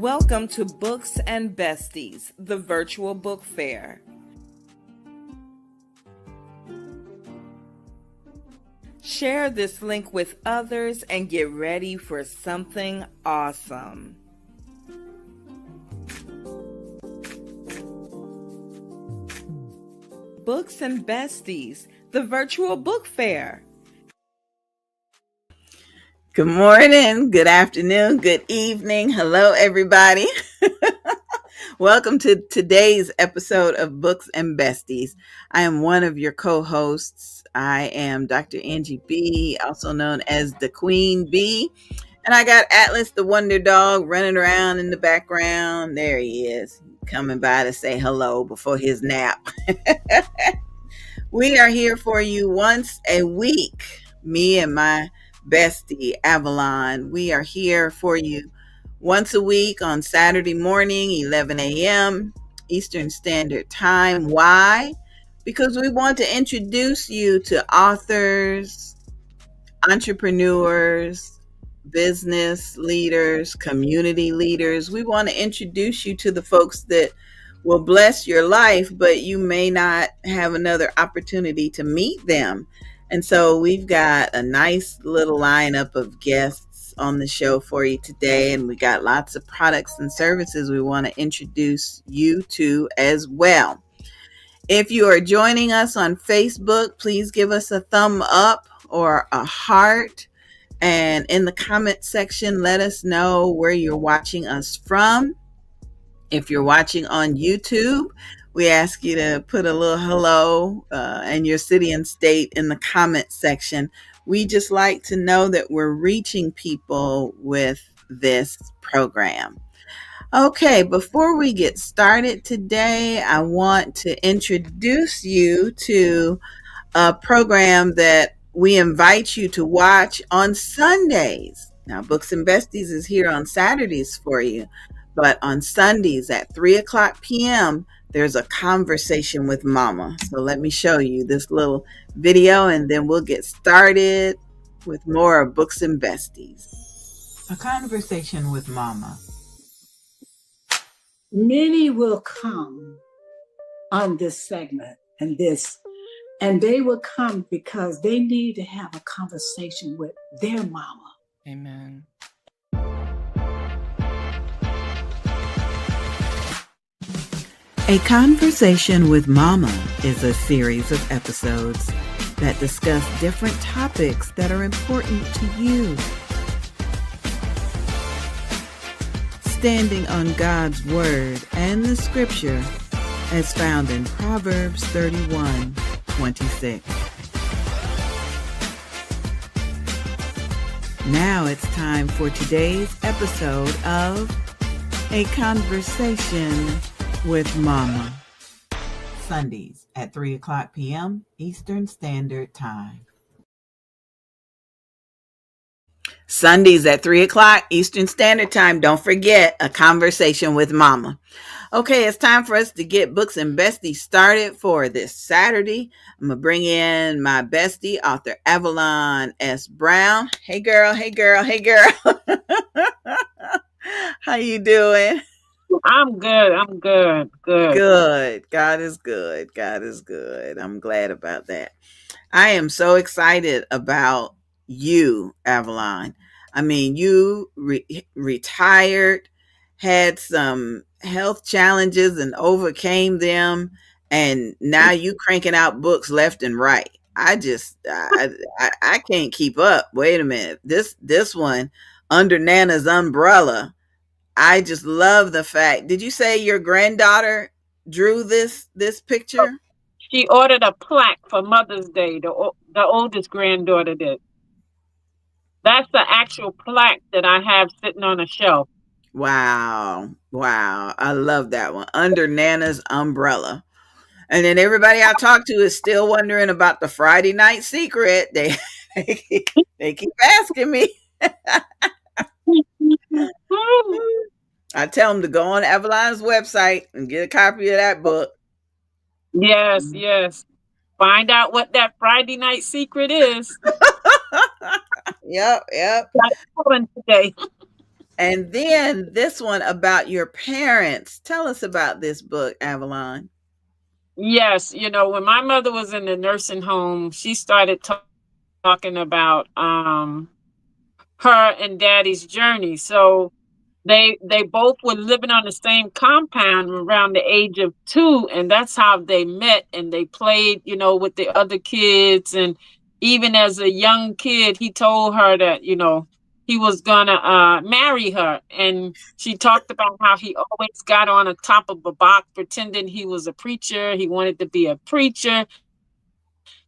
Welcome to Books and Besties, the virtual book fair. Share this link with others and get ready for something awesome. Books and Besties, the virtual book fair. Good morning, good afternoon, good evening. Hello, everybody. Welcome to today's episode of Books and Besties. I am one of your co-hosts. I am Dr. Angie BEE, also known as the Queen Bee. And I got Atlas the Wonder Dog running around in the background. There he is, coming by to say hello before his nap. We are here for you once a week, me and my bestie Avalon. We are here for you once a week on Saturday morning, 11 a.m. Eastern Standard Time. Why? Because we want to introduce you to authors, entrepreneurs, business leaders, community leaders. We want to introduce you to the folks that will bless your life, but you may not have another opportunity to meet them. And so we've got a nice little lineup of guests on the show for you today, and we got lots of products and services we want to introduce you to as well. If you are joining us on Facebook, please give us a thumb up or a heart, and in the comment section, let us know where you're watching us from. If you're watching on YouTube, we ask you to put a little hello and your city and state in the comment section. We just like to know that we're reaching people with this program. Okay, before we get started today, I want to introduce you to a program that we invite you to watch on Sundays. Now, Books and Besties is here on Saturdays for you, but on Sundays at 3:00 p.m., there's a conversation with Mama. So let me show you this little video and then we'll get started with more of Books and Besties. A conversation with Mama. Many will come on this segment and they will come because they need to have a conversation with their mama. Amen. A Conversation with Mama is a series of episodes that discuss different topics that are important to you. Standing on God's Word and the Scripture as found in Proverbs 31:26. Now it's time for today's episode of A Conversation with Mama. Sundays at 3:00 p.m. Eastern Standard Time. Sundays at 3:00 Eastern Standard Time. Don't forget, A Conversation with Mama. Okay, it's time for us to get Books and Besties started for this Saturday. I'm going to bring in my bestie, author Avalon S. Brown. Hey, girl. Hey, girl. Hey, girl. How you doing? I'm good. Good. Good. God is good. God is good. I'm glad about that. I am so excited about you, Avalon. I mean, you retired, had some health challenges and overcame them, and now you cranking out books left and right. I can't keep up. Wait a minute. This one, Under Nana's Umbrella. I just love the fact. Did you say your granddaughter drew this picture? She ordered a plaque for Mother's Day. The oldest granddaughter did. That's the actual plaque that I have sitting on a shelf. Wow. I love that one. Under Nana's Umbrella. And then everybody I talk to is still wondering about the Friday Night Secret. They keep asking me. I tell them to go on Avalon's website and get a copy of that book. Yes. Find out what that Friday Night Secret is. Yep. That's fun today. And then this one about your parents. Tell us about this book, Avalon. Yes, when my mother was in the nursing home, she started talking about her and daddy's journey. So they both were living on the same compound around the age of 2, and that's how they met, and they played, with the other kids. And even as a young kid, he told her that, he was gonna marry her. And she talked about how he always got on the top of a box pretending he was a preacher. He wanted to be a preacher.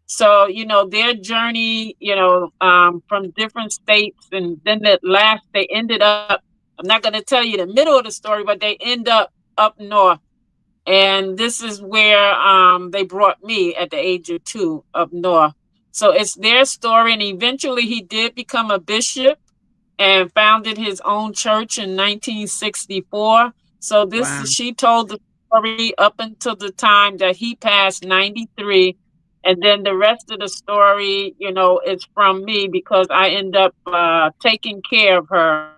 So, their journey, from different states, and then at last they ended up, I'm not going to tell you the middle of the story, but they end up north. And this is where they brought me at the age of 2 up north. So it's their story. And eventually he did become a bishop and founded his own church in 1964. So Wow. she told the story up until the time that he passed 93. And then the rest of the story, is from me because I end up taking care of her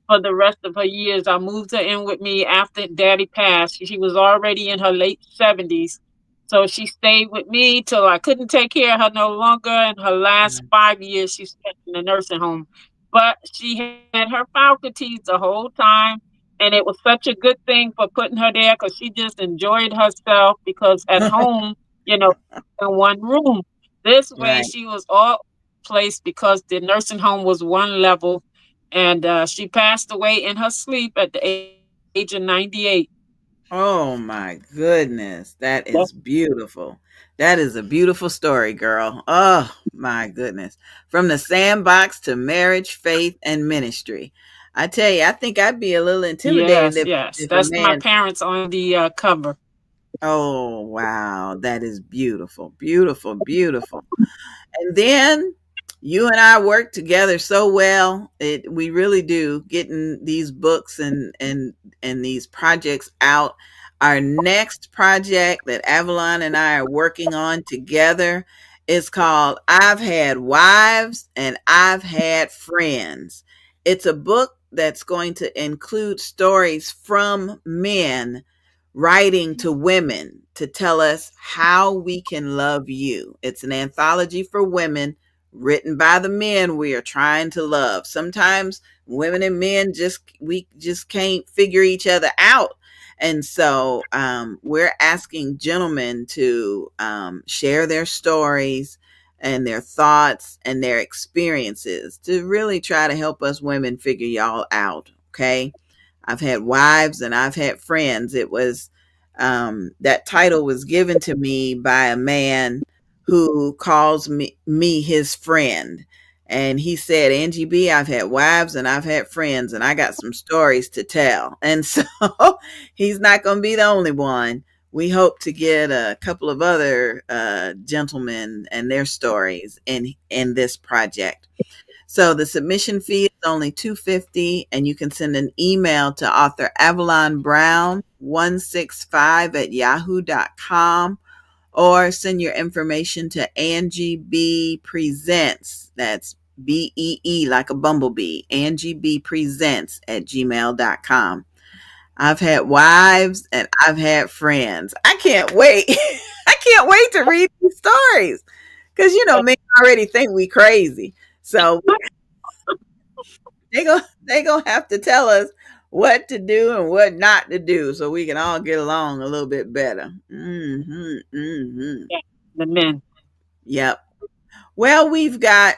for the rest of her years. I moved her in with me after daddy passed. She was already in her late 70s. So she stayed with me till I couldn't take care of her no longer. And her last 5 years, she spent in a nursing home. But she had her faculties the whole time. And it was such a good thing for putting her there because she just enjoyed herself because at home, in one room. This way, Right. she was all placed because the nursing home was one level. And she passed away in her sleep at the age of 98. Oh my goodness. That That's, is beautiful. That is a beautiful story, girl. Oh my goodness. From the sandbox to marriage, faith, and ministry. I tell you, I think I'd be a little intimidated yes, yes. if a That's my man. parents on the cover. Oh, wow. That is beautiful. Beautiful, beautiful. And then you and I work together so well. We really do, getting these books and these projects out. Our next project that Avalon and I are working on together is called I've Had Wives and I've Had Friends. It's a book that's going to include stories from men writing to women to tell us how we can love you. It's an anthology for women written by the men we are trying to love. Sometimes women and men we just can't figure each other out. And so we're asking gentlemen to share their stories and their thoughts and their experiences to really try to help us women figure y'all out. Okay. I've had wives and I've had friends. It was that title was given to me by a man who calls me his friend. And he said, Angie B, I've had wives and I've had friends and I got some stories to tell. And so he's not going to be the only one. We hope to get a couple of other gentlemen and their stories in this project. So the submission fee is only $250, and you can send an email to author Avalon Brown 165 at yahoo.com, or send your information to Angie B Presents. That's BEE like a bumblebee. Angie B Presents at gmail.com. I've had wives and I've had friends. I can't wait. I can't wait to read these stories because men already think we crazy. So they gonna have to tell us what to do and what not to do so we can all get along a little bit better. Yeah, the men. Yep. Well, we've got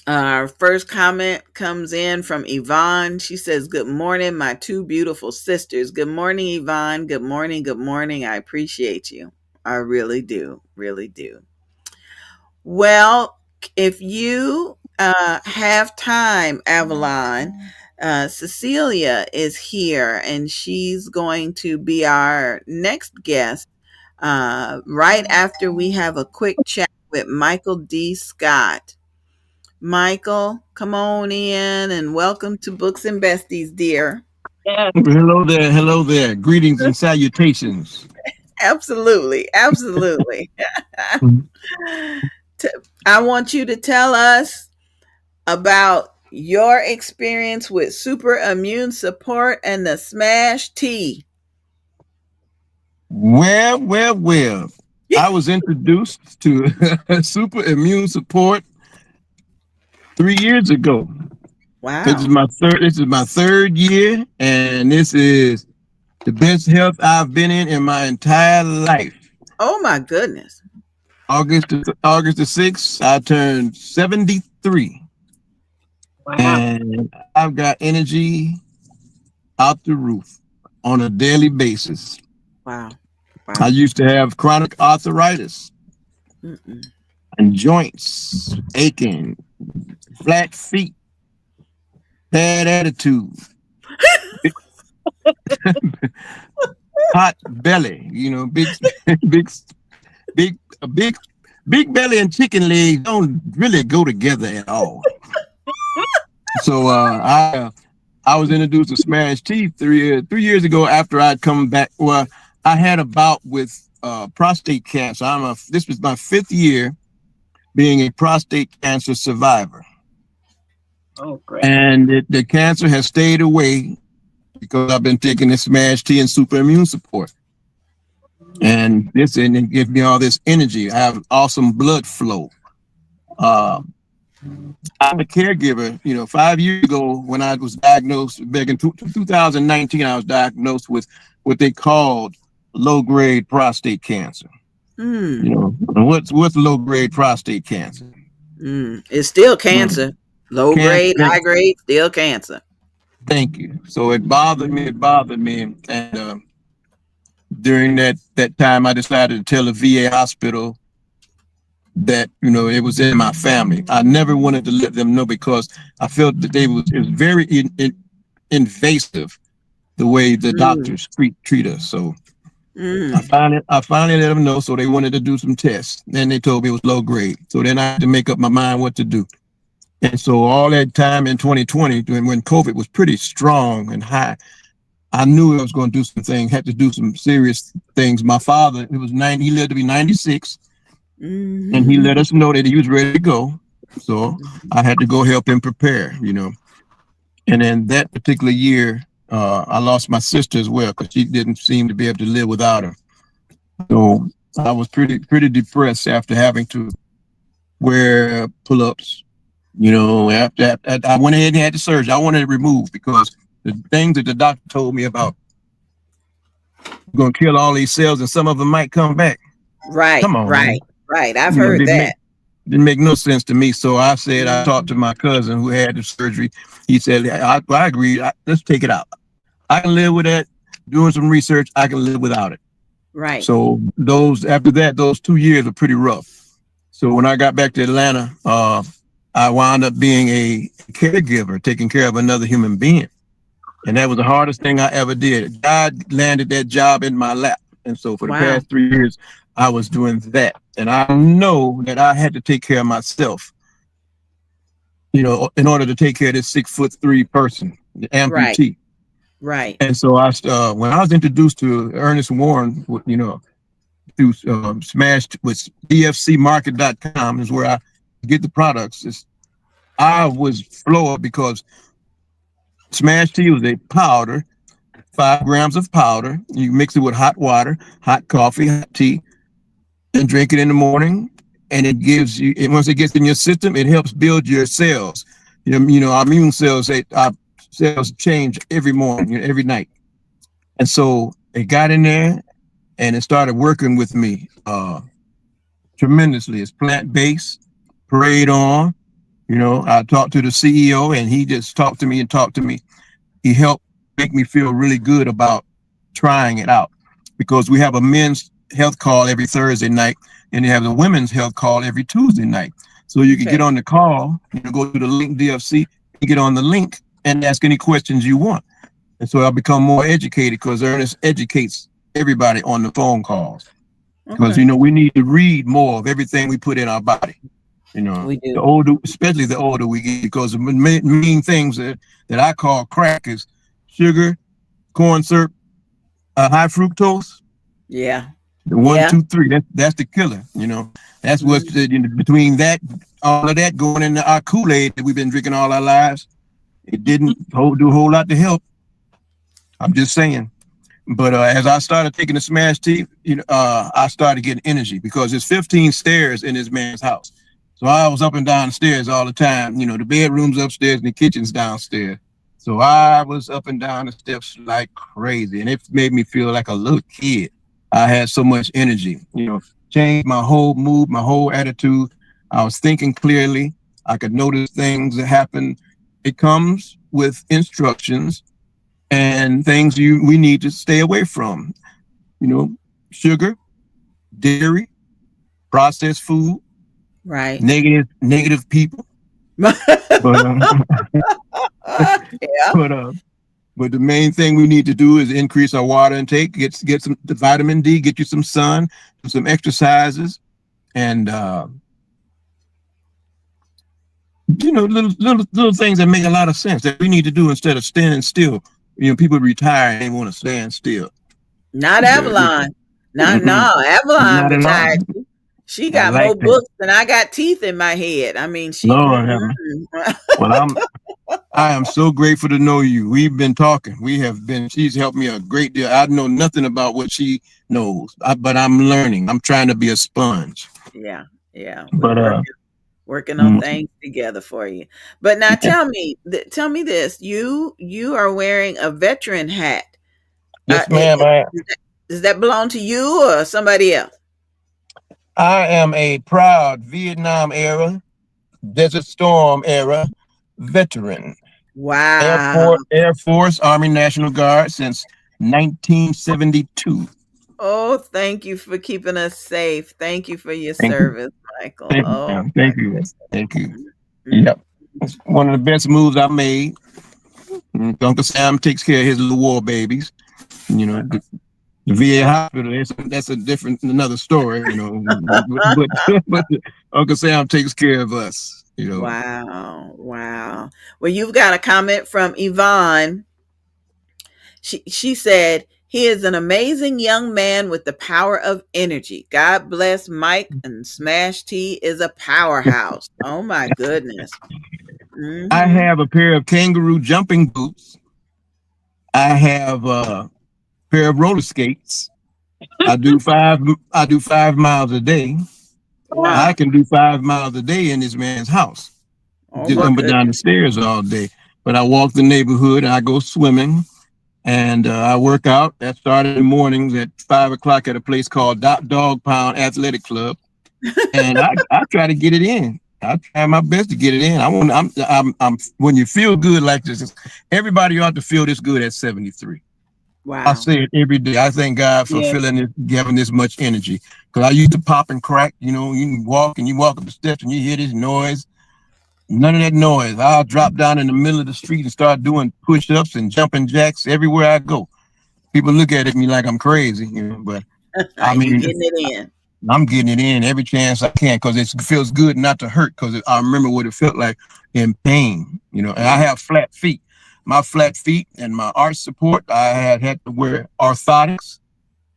our first comment comes in from Yvonne. She says, good morning, my two beautiful sisters. Good morning, Yvonne. Good morning. Good morning. I appreciate you. I really do. Really do. Well, if you have time, Avalon, Cecilia is here and she's going to be our next guest right after we have a quick chat with Michael D. Scott. Michael, come on in and welcome to Books and Besties, dear. Yes. Hello there. Hello there. Greetings and salutations. Absolutely. Absolutely. I want you to tell us about Your experience with super immune support and the smash tea. Well. I was introduced to super immune support 3 years ago. Wow. This is my third year, and this is the best health I've been in my entire life. Oh my goodness. August the 6th, I turned 73. Wow. And I've got energy out the roof on a daily basis. Wow. I used to have chronic arthritis and joints aching, flat feet, bad attitude, hot belly, big belly and chicken legs don't really go together at all. So I was introduced to Smash Tea 3 years ago after I'd come back. Well, I had a bout with prostate cancer. This was my 5th year being a prostate cancer survivor. Oh, great. And the cancer has stayed away because I've been taking this Smash Tea and super immune support. And it gives me all this energy. I have awesome blood flow. I'm a caregiver. 5 years ago when I was diagnosed, back in 2019, I was diagnosed with what they called low-grade prostate cancer. What's low-grade prostate cancer? It's still cancer. Low grade, high grade, still cancer. Thank you. So it bothered me. And during that time, I decided to tell the VA hospital that it was in my family. I never wanted to let them know because I felt that it was very invasive the way the doctors treat us. So I finally let them know. So they wanted to do some tests. Then they told me it was low grade. So then I had to make up my mind what to do. And so all that time in 2020, when COVID was pretty strong and high, I knew I was going to do something. Had to do some serious things. My father, he lived to be 96. And he let us know that he was ready to go. So I had to go help him prepare, And then that particular year, I lost my sister as well because she didn't seem to be able to live without her. So I was pretty depressed after having to wear pull-ups. After I went ahead and had the surgery, I wanted it removed because the things that the doctor told me about going to kill all these cells and some of them might come back. Right. Come on, right. Right. I've heard that. Didn't make no sense to me. So I said, I talked to my cousin who had the surgery. He said, I agree. Let's take it out. I can live with that. Doing some research, I can live without it. Right. So after that, those 2 years were pretty rough. So when I got back to Atlanta, I wound up being a caregiver, taking care of another human being. And that was the hardest thing I ever did. God landed that job in my lap. And so for the past 3 years, I was doing that. And I know that I had to take care of myself, in order to take care of this 6'3" person, the amputee. Right. And so when I was introduced to Ernest Warren, through Smash with dfcmarket.com is where I get the products. I was floored because Smash Tea was a powder, 5 grams of powder. You mix it with hot water, hot coffee, hot tea, and drink it in the morning. And it gives you, once it gets in your system, it helps build your cells. Our immune cells, our cells change every morning, every night. And so it got in there and it started working with me tremendously. It's plant-based, Parade On. I talked to the CEO and he just talked to me. He helped make me feel really good about trying it out because we have a men's health call every Thursday night and they have the women's health call every Tuesday night. So you can get on the call, go to the link DFC, get on the link and ask any questions you want. And so I'll become more educated because Ernest educates everybody on the phone calls. Because, we need to read more of everything we put in our body. We do. Especially the older we get, because the main things that I call crack is sugar, corn syrup, high fructose. Yeah. The 1, 2, 3. That's the killer. That's what's between that all of that going into our Kool-Aid that we've been drinking all our lives, it didn't do a whole lot to help. I'm just saying. But as I started taking the smash tea, I started getting energy because there's 15 stairs in this man's house. So I was up and down the stairs all the time. The bedroom's upstairs and the kitchen's downstairs. So I was up and down the steps like crazy, and it made me feel like a little kid. I had so much energy, changed my whole mood, my whole attitude. I was thinking clearly. I could notice things that happen. It comes with instructions and things we need to stay away from. Sugar, dairy, processed food, Right. negative people. But, Yeah. But the main thing we need to do is increase our water intake, get some the vitamin D, get you some sun, do some exercises, and little things that make a lot of sense that we need to do instead of standing still. People retire and they want to stand still. Not Avalon. No, Avalon Not retired. She got like more that. books than I got teeth in my head. I mean, she. Lord have Well, I am so grateful to know you. We've been talking. She's helped me a great deal. I know nothing about what she knows, but I'm learning. I'm trying to be a sponge. Yeah. But working on things together for you. But now tell me this. You are wearing a veteran hat. Yes, ma'am. Does that belong to you or somebody else? I am a proud Vietnam era, Desert Storm era veteran. Wow. Air Force, Army National Guard since 1972. Oh, thank you for keeping us safe. Thank you for your service, Michael. Thank you. Yep. It's one of the best moves I made. Uncle Sam takes care of his little war babies. The VA hospital, that's another story, but Uncle Sam takes care of us, Wow. Well, you've got a comment from Yvonne. She said, he is an amazing young man with the power of energy. God bless Mike, and Smash Tea is a powerhouse. Oh my goodness. Mm-hmm. I have a pair of kangaroo jumping boots. I have a pair of roller skates. I do 5 miles a day. Wow. I can do 5 miles a day in this man's house. Just up and down the stairs all day. But I walk the neighborhood and I go swimming and I work out. That started in the mornings at 5 o'clock at a place called Dog Pound Athletic Club. And I try to get it in. I try my best to get it in. I'm when you feel good like this, everybody ought to feel this good at 73. Wow. I say it every day. I thank God for giving this much energy. Because I used to pop and crack, you can walk up the steps and you hear this noise. None of that noise. I'll drop down in the middle of the street and start doing push-ups and jumping jacks everywhere I go. People look at me like I'm crazy, but I mean, getting it in. I'm getting it in every chance I can because it feels good not to hurt because I remember what it felt like in pain, and I have flat feet. My flat feet and my arch support, I had to wear orthotics.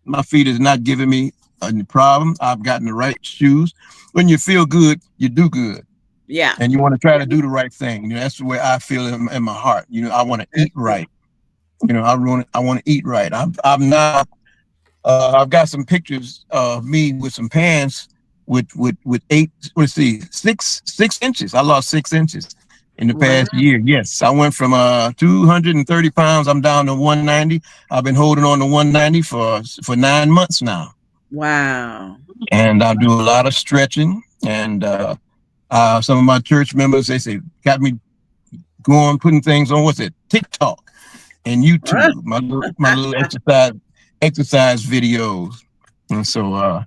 My feet is not giving me any problem. I've gotten the right shoes. When you feel good, you do good. Yeah. And you want to try to do the right thing. That's the way I feel in my heart. I want to eat right. I want to eat right. I've got some pictures of me with some pants with 6 inches. I lost 6 inches in the past year. Yes, I went from 230 pounds. I'm down to 190. I've been holding on to 190 for 9 months now. Wow. And I do a lot of stretching. And some of my church members, they say, got me going, putting things on, TikTok and YouTube, my little exercise videos. And so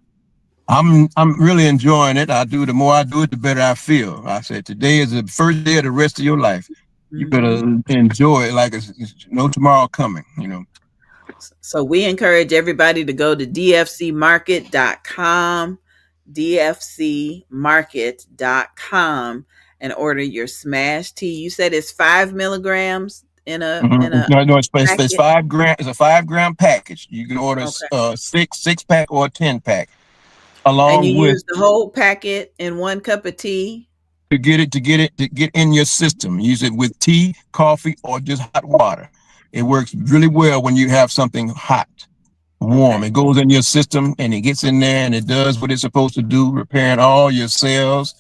I'm really enjoying it. The more I do it, the better I feel. I said, today is the first day of the rest of your life. You better enjoy it like it's no tomorrow coming, So we encourage everybody to go to dfcmarket.com, dfcmarket.com, and order your Smash Tea. You said it's 5 milligrams in a no, it's 5 grams. It's a 5 gram package. You can order a 6 pack or a 10 pack. And you use the whole packet in 1 cup of tea. to get in your system. Use it with tea, coffee, or just hot water. It works really well when you have something hot, warm. Okay. It goes in your system and it gets in there and it does what it's supposed to do, repairing all your cells.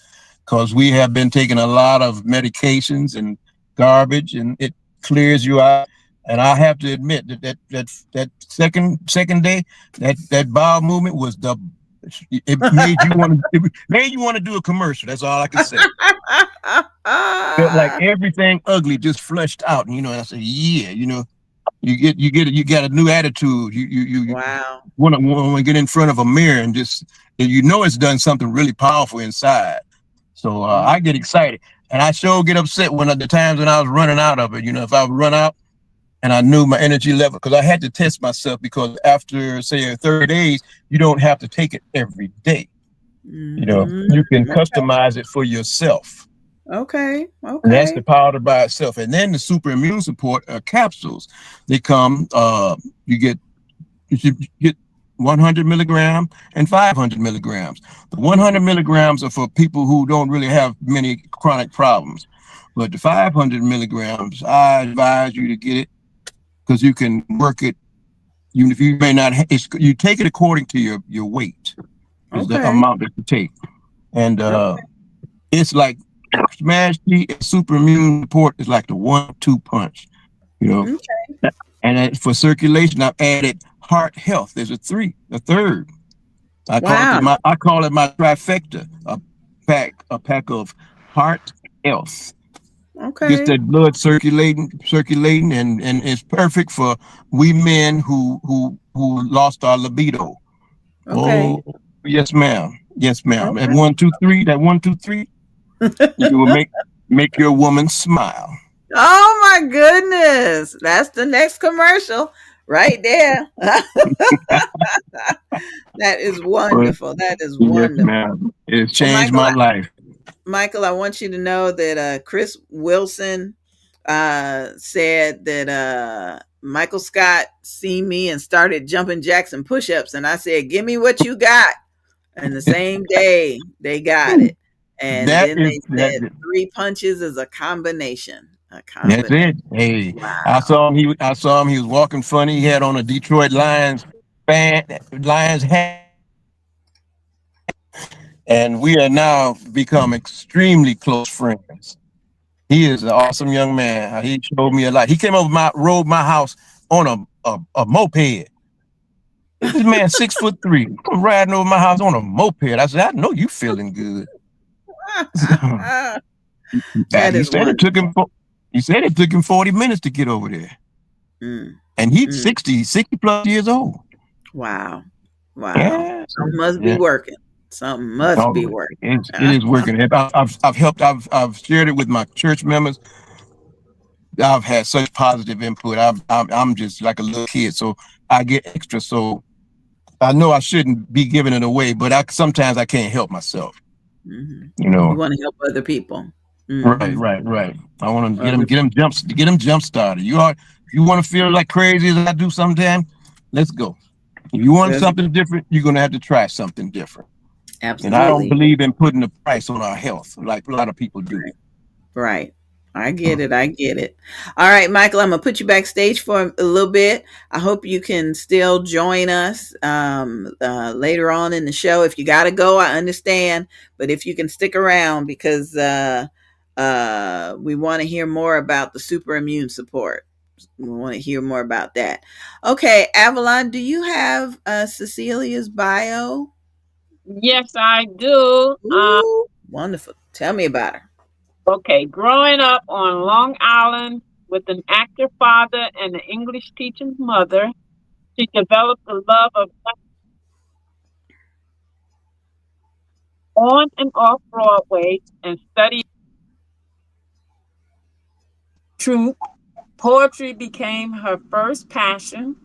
Because we have been taking a lot of medications and garbage, and it clears you out. And I have to admit that second day, that bowel movement was the it made you want to do a commercial. That's all I can say. Felt like everything ugly just flushed out, and I said, yeah, you got a new attitude. You Wow. want to get in front of a mirror and just it's done something really powerful inside. So I get excited, and I sure get upset when at the times when I was running out of it. If I would run out and I knew my energy level, because I had to test myself, because after say 30 days, you don't have to take it every day. You can customize it for yourself. Okay. And that's the powder by itself. And then the super immune support capsules. They come, you get 100 milligram and 500 milligrams. The 100 milligrams are for people who don't really have many chronic problems. But the 500 milligrams, I advise you to get it because you can work it. Even if you may not, you take it according to your weight, is the amount that you take. And it's like smash tea and super immune support is like the 1-2 punch, And for circulation, I've added heart health. There's a third. I call it my trifecta. A pack of heart health. Okay. Gets that blood circulating, and it's perfect for we men who lost our libido. Okay. Oh, yes, ma'am. Yes, ma'am. Okay. That 1, 2, 3. That 1, 2, 3. You will make your woman smile. Oh my goodness. That's the next commercial right there. That is wonderful. That is wonderful. Yes, ma'am. It's changed my life. Michael, I want you to know that Chris Wilson said that Michael Scott seen me and started jumping jacks and push-ups, and I said, give me what you got. And the same day they got it. And then they said 3 punches is a combination. That's it. Hey, wow. I saw him. He was walking funny. He had on a Detroit Lions hat, and we are now become extremely close friends. He is an awesome young man. He showed me a lot. He came over rode my house on a moped. This man 6'3", riding over my house on a moped. I said, I know you feeling good. He said it took him 40 minutes to get over there. And he's 60 plus years old. Wow. Yeah. Something must be working. Something must be working. It is working. I've shared it with my church members. I've had such positive input. I'm just like a little kid, so I get extra. So I know I shouldn't be giving it away, but sometimes I can't help myself. You want to help other people. Right. I want to get them jump started. If you want to feel like crazy as I do sometimes, let's go. If you want something different, you're gonna have to try something different. Absolutely. And I don't believe in putting a price on our health like a lot of people do. Right. I get it. All right, Michael, I'm gonna put you backstage for a little bit. I hope you can still join us later on in the show. If you gotta go, I understand, but if you can stick around, because we want to hear more about the super immune support. We want to hear more about that. Okay, Avalon, do you have Cecilia's bio? Yes, I do. Ooh, wonderful. Tell me about her. Okay, growing up on Long Island with an active father and an English teaching mother, she developed a love of on and off Broadway and studied troupe. Poetry became her first passion,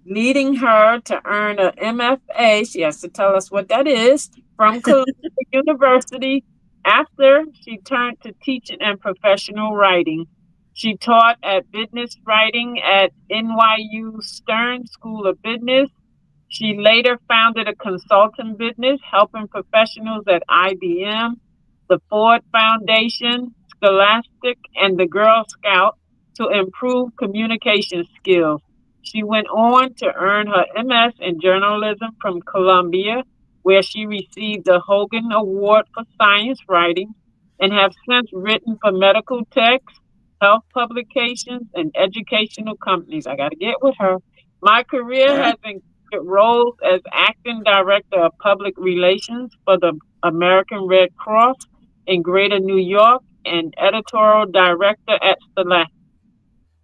leading her to earn an MFA. She has to tell us what that is, from Columbia University. After she turned to teaching and professional writing, she taught at business writing at NYU Stern School of Business. She later founded a consulting business helping professionals at IBM. the Ford Foundation, Scholastic, and the Girl Scout to improve communication skills. She went on to earn her MS in journalism from Columbia, where she received the Hogan Award for Science Writing, and have since written for medical texts, health publications, and educational companies. I got to get with her. My career has included roles as acting director of public relations for the American Red Cross in Greater New York and editorial director at Select.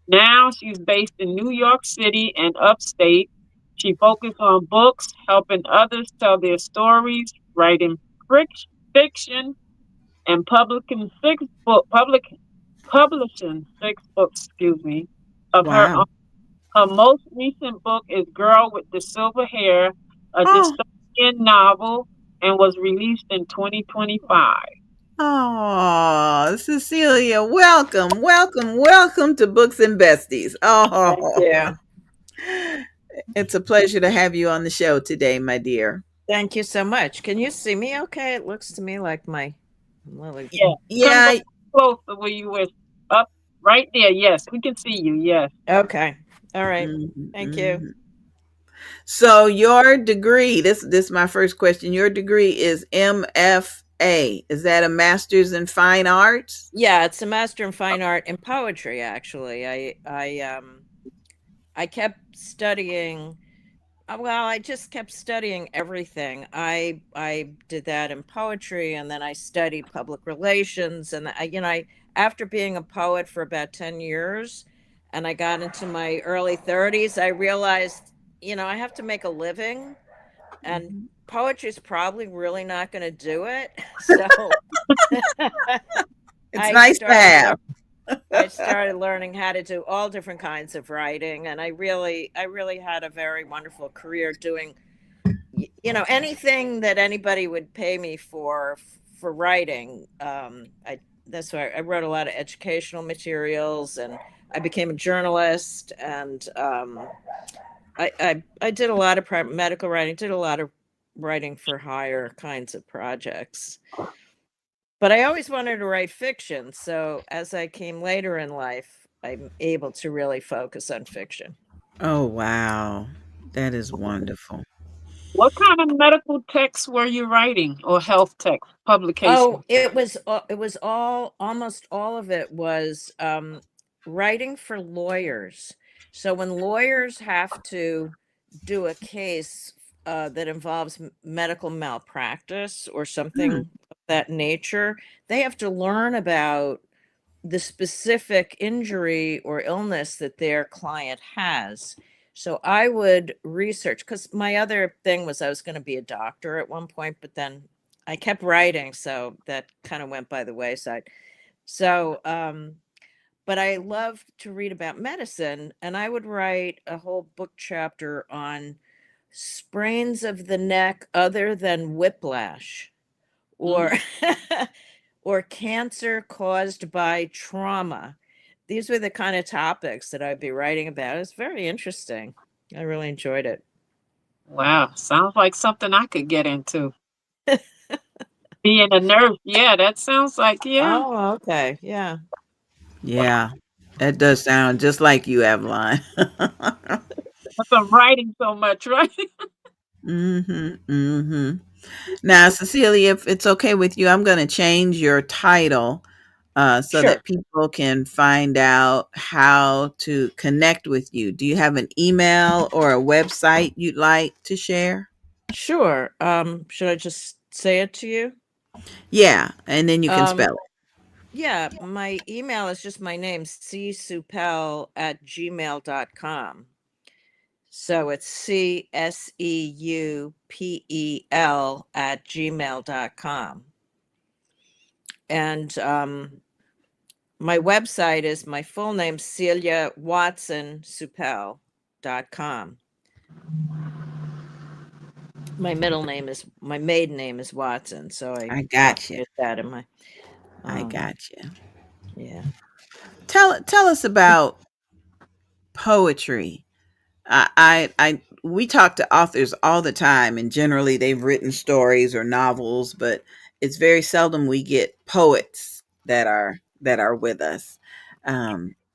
Now she's based in New York City and upstate. She focuses on books, helping others tell their stories, writing fiction, and publishing 6 books, excuse me, of her own. Wow. Her most recent book is Girl with the Silver Hair, a Oh, dystopian novel, and was released in 2025. oh, Cecilia, welcome, welcome, welcome to Books and Besties. Thank Oh, you. it's a pleasure to have you on the show today, my dear. Thank you so much. Can you see me okay? It looks to me like my Lily. Yeah, come Yeah. closer where you were up right there. Yes, we can see you. Yes. Okay. All right. Mhm, Thank you. mhm. So your degree, this is my first question. Your degree is MFA. Is that a master's in fine arts? Yeah, it's a master in fine art and poetry actually. I kept studying well, I just kept studying everything. I did that in poetry, and then I studied public relations, and I after being a poet for about 10 years, and I got into my early 30s, I realized, I have to make a living, and Mhm. poetry is probably really not going to do it. So It's I nice to started have. I started learning how to do all different kinds of writing, and I really had a very wonderful career doing anything that anybody would pay me for writing. I That's why I wrote a lot of educational materials, and I became a journalist, and I did a lot of medical writing, did a lot of writing for hire kinds of projects. But I always wanted to write fiction, so as I came later in life, I'm able to really focus on fiction. Oh, wow. That is wonderful. What kind of medical texts were you writing or health text Oh, publication? it was almost all of it was writing for lawyers. So when lawyers have to do a case that involves medical malpractice or Hmm. something of that nature, they have to learn about the specific injury or illness that their client has. So I would research, because my other thing was I was going to be a doctor at one point, but then I kept writing, so that kind of went by the wayside. So, but I loved to read about medicine, and I would write a whole book chapter on sprains of the neck other than whiplash, or Mm. or cancer caused by trauma. These were the kind of topics that I'd be writing about. It's very interesting. I really enjoyed it. Wow, sounds like something I could get into. Being a nurse, yeah, that sounds like yeah. Oh, okay. Yeah. Yeah, that does sound just like you, Avalon. But I'm writing so much, right? Hmm. Hmm. Now, Cecilia, if it's okay with you, I'm going to change your title so Sure. that people can find out how to connect with you. Do you have an email or a website you'd like to share? Sure. Should I just say it to you? Yeah, and then you can Um, spell it. yeah, my email is just my name, csupel@gmail.com. So it's CSEUPEL@gmail.com. And my website is my full name, CeliaWatsonSupel.com. My maiden name is Watson, so I I got you. get that in my I um got you. yeah. Tell us about poetry. We talk to authors all the time, and generally they've written stories or novels, but it's very seldom we get poets that are with us.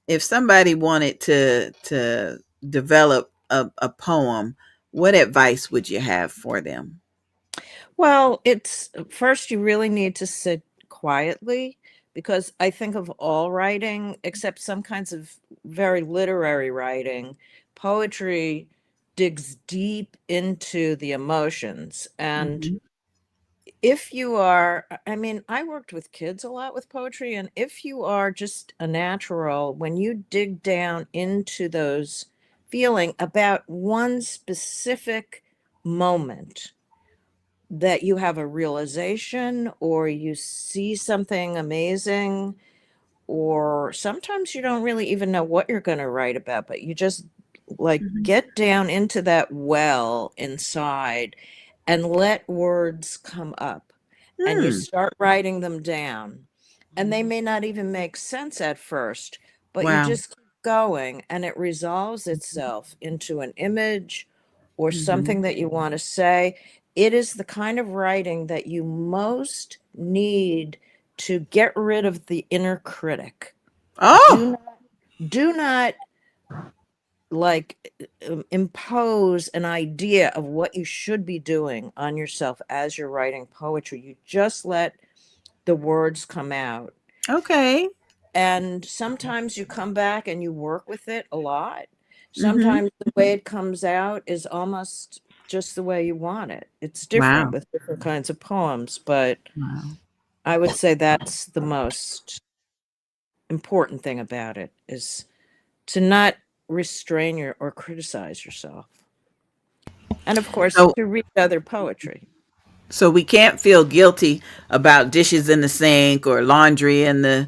If somebody wanted to develop a poem, what advice would you have for them? Well, it's first you really need to sit quietly, because I think of all writing, except some kinds of very literary writing, poetry digs deep into the emotions. And Hmm. if you are, I mean, I worked with kids a lot with poetry, and if you are just a natural, when you dig down into those feeling about one specific moment, that you have a realization or you see something amazing, or sometimes you don't really even know what you're going to write about, but you just like Hmm. get down into that well inside and let words come up, and you Hmm. start writing them down, and they may not even make sense at first, but you Wow. just keep going and it resolves itself into an image or Hmm. something that you want to say. It is the kind of writing that you most need to get rid of the inner critic. Oh, Do not like impose an idea of what you should be doing on yourself as you're writing poetry. You just let the words come out. okay. And sometimes you come back and you work with it a lot. Hmm. Sometimes the way it comes out is almost just the way you want it. It's different Wow. with different kinds of poems, but Wow. I would say that's the most important thing about it, is to not restrain your or criticize yourself. And of course, So, to read other poetry. so we can't feel guilty about dishes in the sink or laundry in the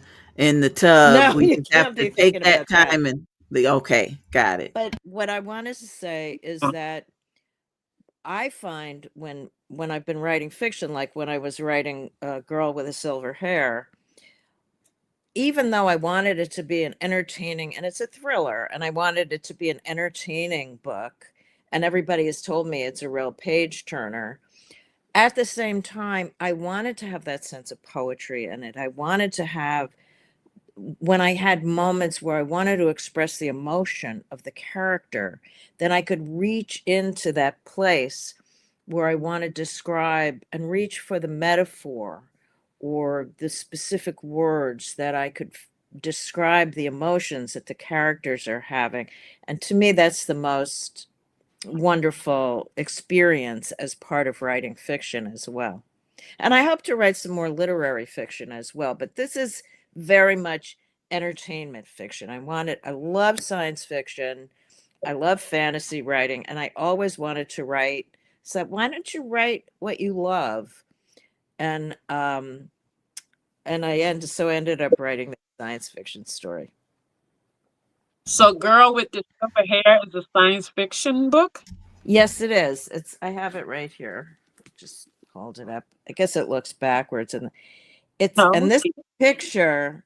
tub. No, We you just have can't to be take thinking that about that. time and the okay, got it. But what I wanted to say is that I find when I've been writing fiction, like when I was writing A Girl with a Silver Hair, even though I wanted it to be an entertaining, and it's a thriller, and I wanted it to be an entertaining book, and everybody has told me it's a real page turner. At the same time, I wanted to have that sense of poetry in it. I wanted to have, when I had moments where I wanted to express the emotion of the character, then I could reach into that place where I want to describe and reach for the metaphor or the specific words that I could describe the emotions that the characters are having. And to me, that's the most wonderful experience as part of writing fiction as well. And I hope to write some more literary fiction as well, but this is very much entertainment fiction. I love science fiction. I love fantasy writing, and I always wanted to write. So why don't you write what you love? And I ended up writing the science fiction story. So, Girl with the Silver Hair is a science fiction book. Yes, it is. I have it right here. Just hold it up. I guess it looks backwards, and No. and this picture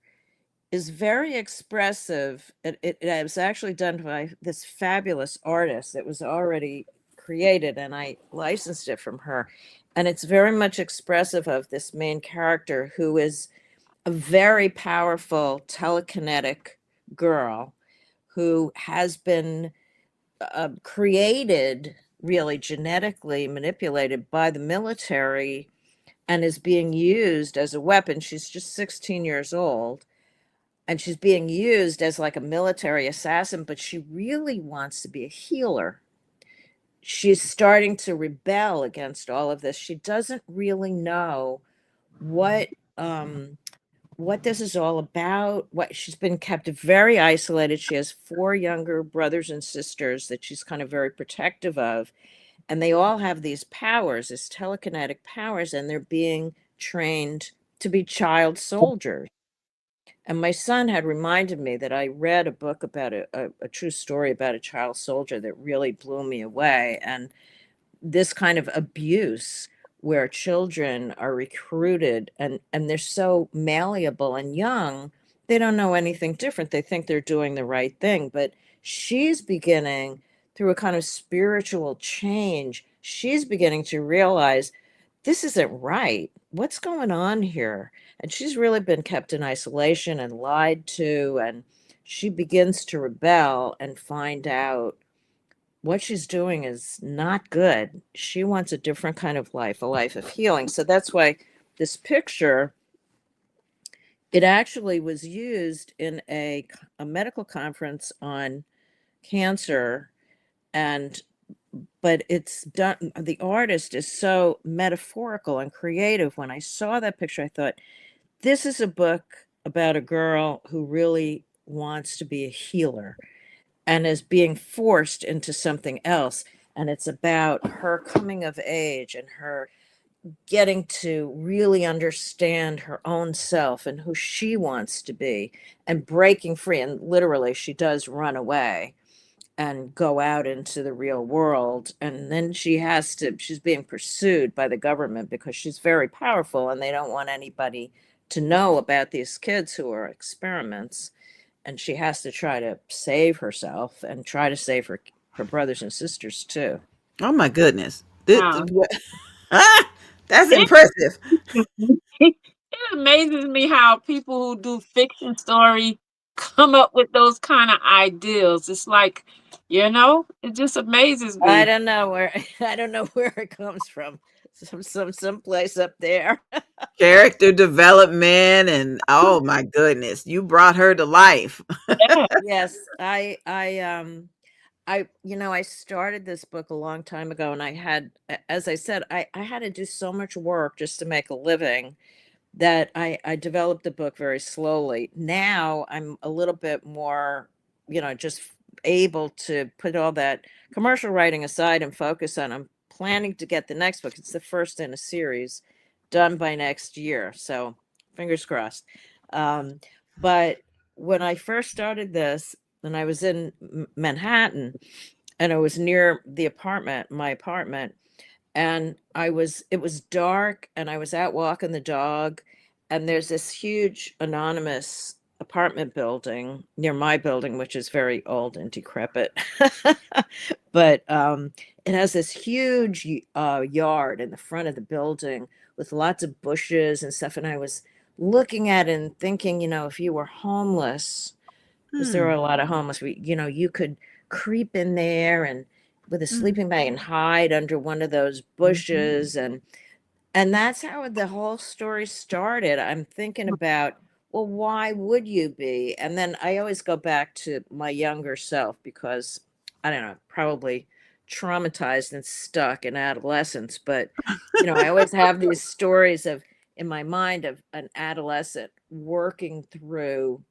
is very expressive. It was actually done by this fabulous artist. It was already created, and I licensed it from her. And it's very much expressive of this main character, who is a very powerful telekinetic girl who has been created, really genetically manipulated by the military, and is being used as a weapon. She's just 16 years old, and she's being used as like a military assassin, but she really wants to be a healer. She's starting to rebel against all of this. She doesn't really know what um what this is all about. What She's been kept very isolated. She has four younger brothers and sisters that she's kind of very protective of, and they all have these powers, these telekinetic powers, and they're being trained to be child soldiers. And my son had reminded me that I read a book about a true story about a child soldier that really blew me away. And this kind of abuse where children are recruited, and they're so malleable and young, they don't know anything different. They think they're doing the right thing. But she's beginning, through a kind of spiritual change, she's beginning to realize this isn't right. what's going on here? And she's really been kept in isolation and lied to, and she begins to rebel and find out what she's doing is not good. She wants a different kind of life, a life of healing. So that's why this picture, it actually was used in a medical conference on cancer, and but it's done, the artist is so metaphorical and creative. When I saw that picture, I thought, this is a book about a girl who really wants to be a healer and is being forced into something else. And it's about her coming of age and her getting to really understand her own self and who she wants to be and breaking free. And literally, she does run away and go out into the real world. And then she's being pursued by the government because she's very powerful and they don't want anybody to know about these kids who are experiments. And she has to try to save herself and try to save her brothers and sisters too. Oh my goodness. Wow. That's It, impressive. it amazes me how people who do fiction story come up with those kind of ideals. It's like, it just amazes I me. don't know where I don't know where it comes from. Someplace up there. Character development and oh my goodness, you brought her to life. Yeah. Yes, I started this book a long time ago, and as I said, I had to do so much work just to make a living that I developed the book very slowly. Now I'm a little bit more, just able to put all that commercial writing aside and focus on. I'm planning to get the next book. It's the first in a series done by next year. So fingers crossed. Um, but when I first started this, and I was in Manhattan, and I was near my apartment, and it was dark, and I was out walking the dog, and there's this huge anonymous apartment building near my building, which is very old and decrepit. But it has this huge yard in the front of the building with lots of bushes and stuff. And I was looking at it and thinking, if you were homeless, because there are Hmm. a lot of homeless, you could creep in there and with a Mm. sleeping bag and hide under one of those Mhm. bushes. And that's how the whole story started. I'm thinking about, well, why would you be? And then I always go back to my younger self because I don't know, probably traumatized and stuck in adolescence. But, I always have these stories in my mind of an adolescent working through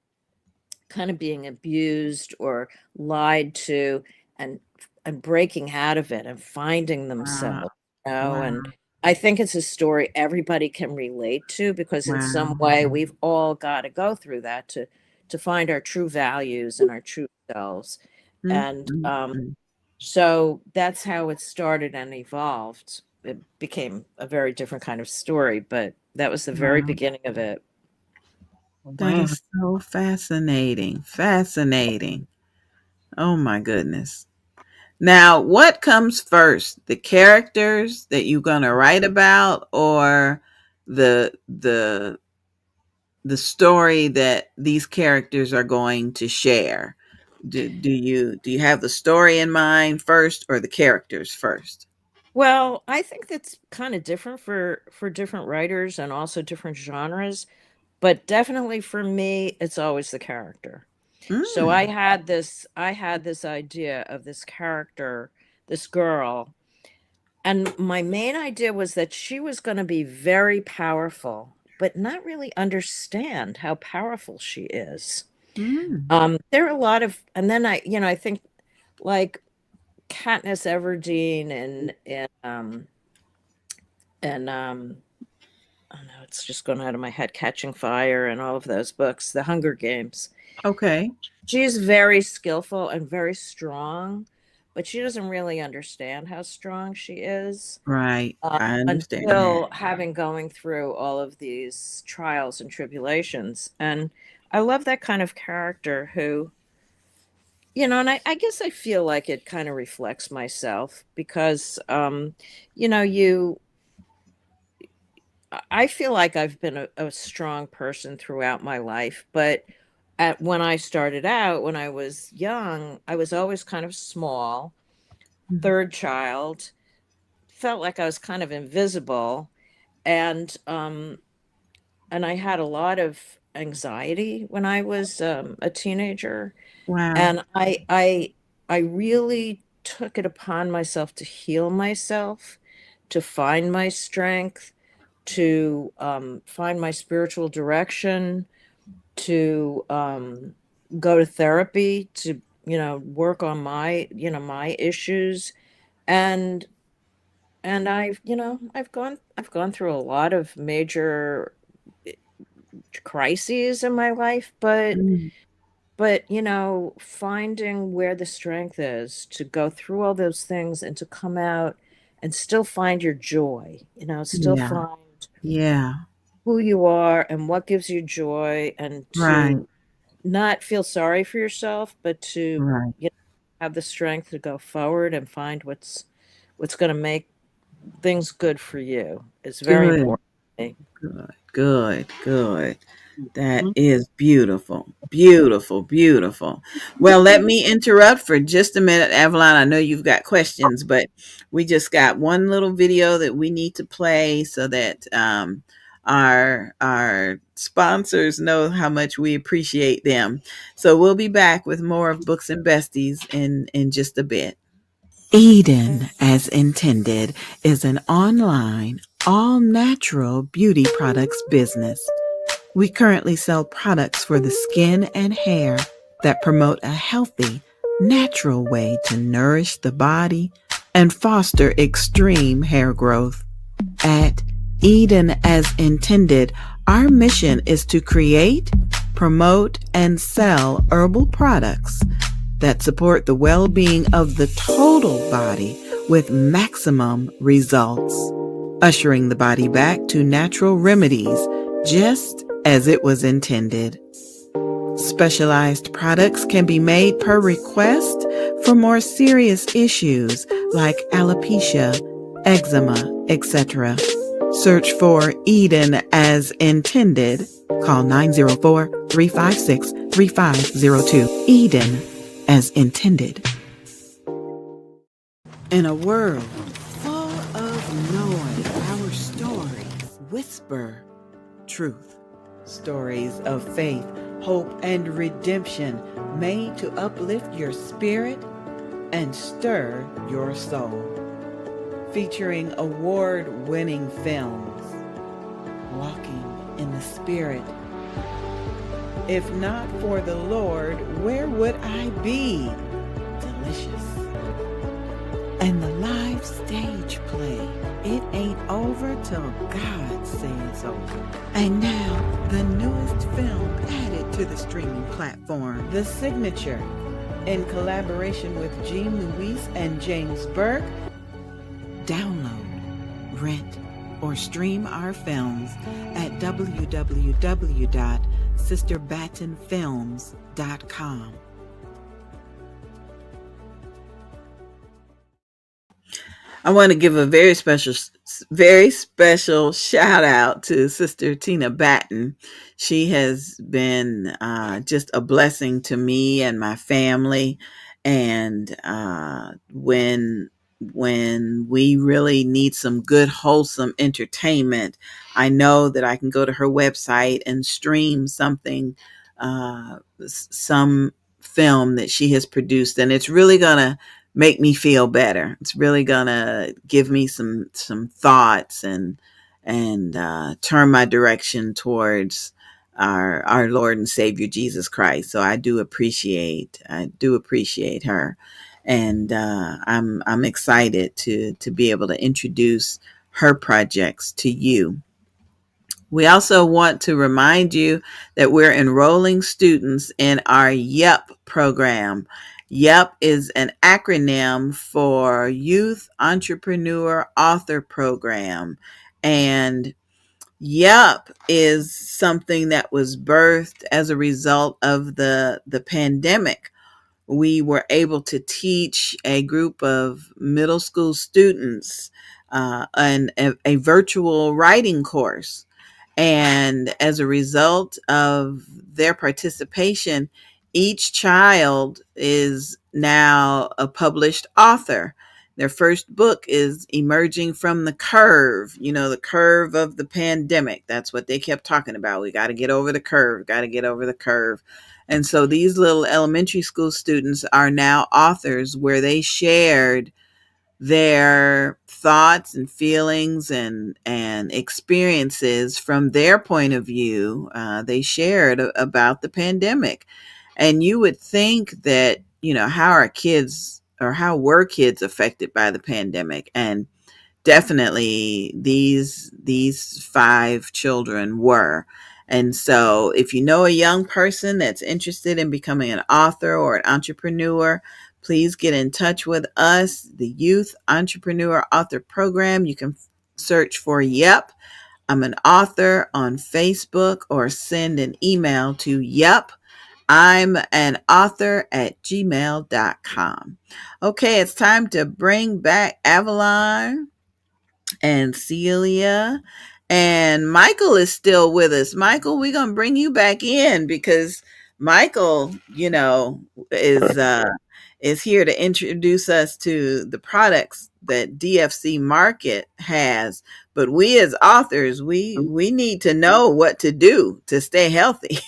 kind of being abused or lied to, and breaking out of it and finding Wow. themselves, Wow. and I think it's a story everybody can relate to because in some Wow. way we've all got to go through that to find our true values and our true selves. Mm, And mm, mm. so that's how it started and evolved. It became a very different kind of story, but that was the very Wow. beginning of it. That Wow. is so fascinating. Fascinating. Oh my goodness. Now, what comes first? The characters that you're going to write about or the the the story that these characters are going to share? Do you have the story in mind first or the characters first? Well, I think that's kind of different for different writers and also different genres, but definitely for me, it's always the character. So Mm. I had this idea of this character, this girl, and my main idea was that she was going to be very powerful, but not really understand how powerful she is. Mm. There are a lot of, and then I think like Katniss Everdeen and oh no, it's just gone out of my head. Catching Fire and all of those books, The Hunger Games. Okay. She's very skillful and very strong, but she doesn't really understand how strong she is Right. I understand that. until having going through all of these trials and tribulations. And I love that kind of character who, and I guess I feel like it kind of reflects myself because, you know, you I feel like I've been a strong person throughout my life, but when I started out, when I was young, I was always kind of small, third child, felt like I was kind of invisible, and and I had a lot of anxiety when I was a teenager, Wow. and I really took it upon myself to heal myself, to find my strength, to find my spiritual direction, to go to therapy, to work on my issues, and I've gone through a lot of major eh, crises in my life, Mm. but finding where the strength is to go through all those things and to come out and still find your joy, still Yeah. find Yeah. who you are and what gives you joy, and Right. to not feel sorry for yourself, but to Right. have the strength to go forward and find what's going to make things good for you is very Good. important to me. Good. Good. Good. That Mhm. is beautiful. Beautiful. Beautiful. Well, let me interrupt for just a minute, Avalon. I know you've got questions, but we just got one little video that we need to play so that our sponsors know how much we appreciate them. So we'll be back with more of Books and Besties in just a bit. Eden, as intended, is an online, all natural beauty products business. We currently sell products for the skin and hair that promote a healthy, natural way to nourish the body and foster extreme hair growth. At Eden as Intended, our mission is to create, promote, and sell herbal products that support the well-being of the total body with maximum results, ushering the body back to natural remedies just as it was intended. Specialized products can be made per request for more serious issues like alopecia, eczema, etc. Search for Eden as Intended. Call 904-356-3502. Eden as Intended. In a world full of noise, our stories whisper truth. Stories of faith, hope, and redemption made to uplift your spirit and stir your soul. Featuring award-winning films, Walking in the Spirit. If not for the Lord, where would I be? Delicious. And the live stage play, It Ain't Over Till God Says Over. And now, the newest film added to the streaming platform, The Signature, in collaboration with Jean Louise and James Burke. Download, rent, or stream our films at www.sisterbattenfilms.com. I want to give a very special shout out to Sister Tina Batten. She has been just a blessing to me and my family. And when we really need some good, wholesome entertainment, I know that I can go to her website and stream something, some film that she has produced, and it's really gonna make me feel better. It's really gonna give me some thoughts and turn my direction towards our Lord and Savior Jesus Christ. So I do appreciate her, and I'm excited to be able to introduce her projects to you. We also want to remind you that we're enrolling students in our YEP program. YEP is an acronym for Youth Entrepreneur Author Program. And YEP is something that was birthed as a result of the pandemic. We were able to teach a group of middle school students a virtual writing course. And as a result of their participation, each child is now a published author. Their first book is Emerging from the Curve, the curve of the pandemic. That's what they kept talking about. We got to get over the curve, got to get over the curve. And so these little elementary school students are now authors, where they shared their thoughts and feelings and experiences from their point of view. They shared about the pandemic. And you would think that, how are kids, or how were kids affected by the pandemic? And definitely these 5 children were. And so if you know a young person that's interested in becoming an author or an entrepreneur, please get in touch with us, the Youth Entrepreneur Author Program. You can search for Yep, I'm an Author on Facebook, or send an email to Yep, I'm an author at gmail.com. Okay, it's time to bring back Avalon and Celia. And Michael is still with us. Michael, we're going to bring you back in, because Michael, is here to introduce us to the products that DFC Market has. But we as authors, we need to know what to do to stay healthy.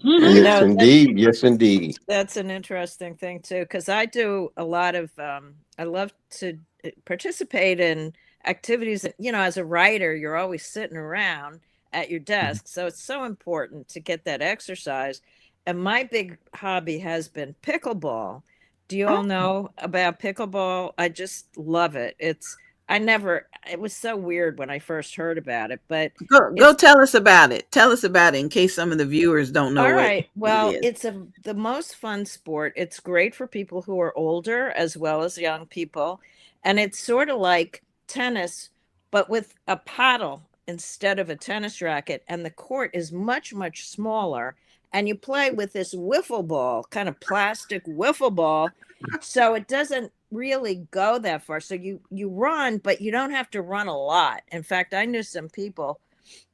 Mhm. Yes, No, indeed. Yes, indeed. that's an interesting thing too, because I do a lot of I love to participate in activities that, as a writer, you're always sitting around at your desk. So it's so important to get that exercise. And my big hobby has been pickleball. Do you all know about pickleball? I just love it. It was so weird when I first heard about it, but Go it's tell us about it. Tell us about it, in case some of the viewers don't know all what right. it Well, is. it's the most fun sport. It's great for people who are older as well as young people. And it's sort of like tennis, but with a paddle instead of a tennis racket. And the court is much, much smaller. And you play with this wiffle ball, kind of plastic wiffle ball. So it doesn't really go that far. So you run, but you don't have to run a lot. In fact, I knew some people,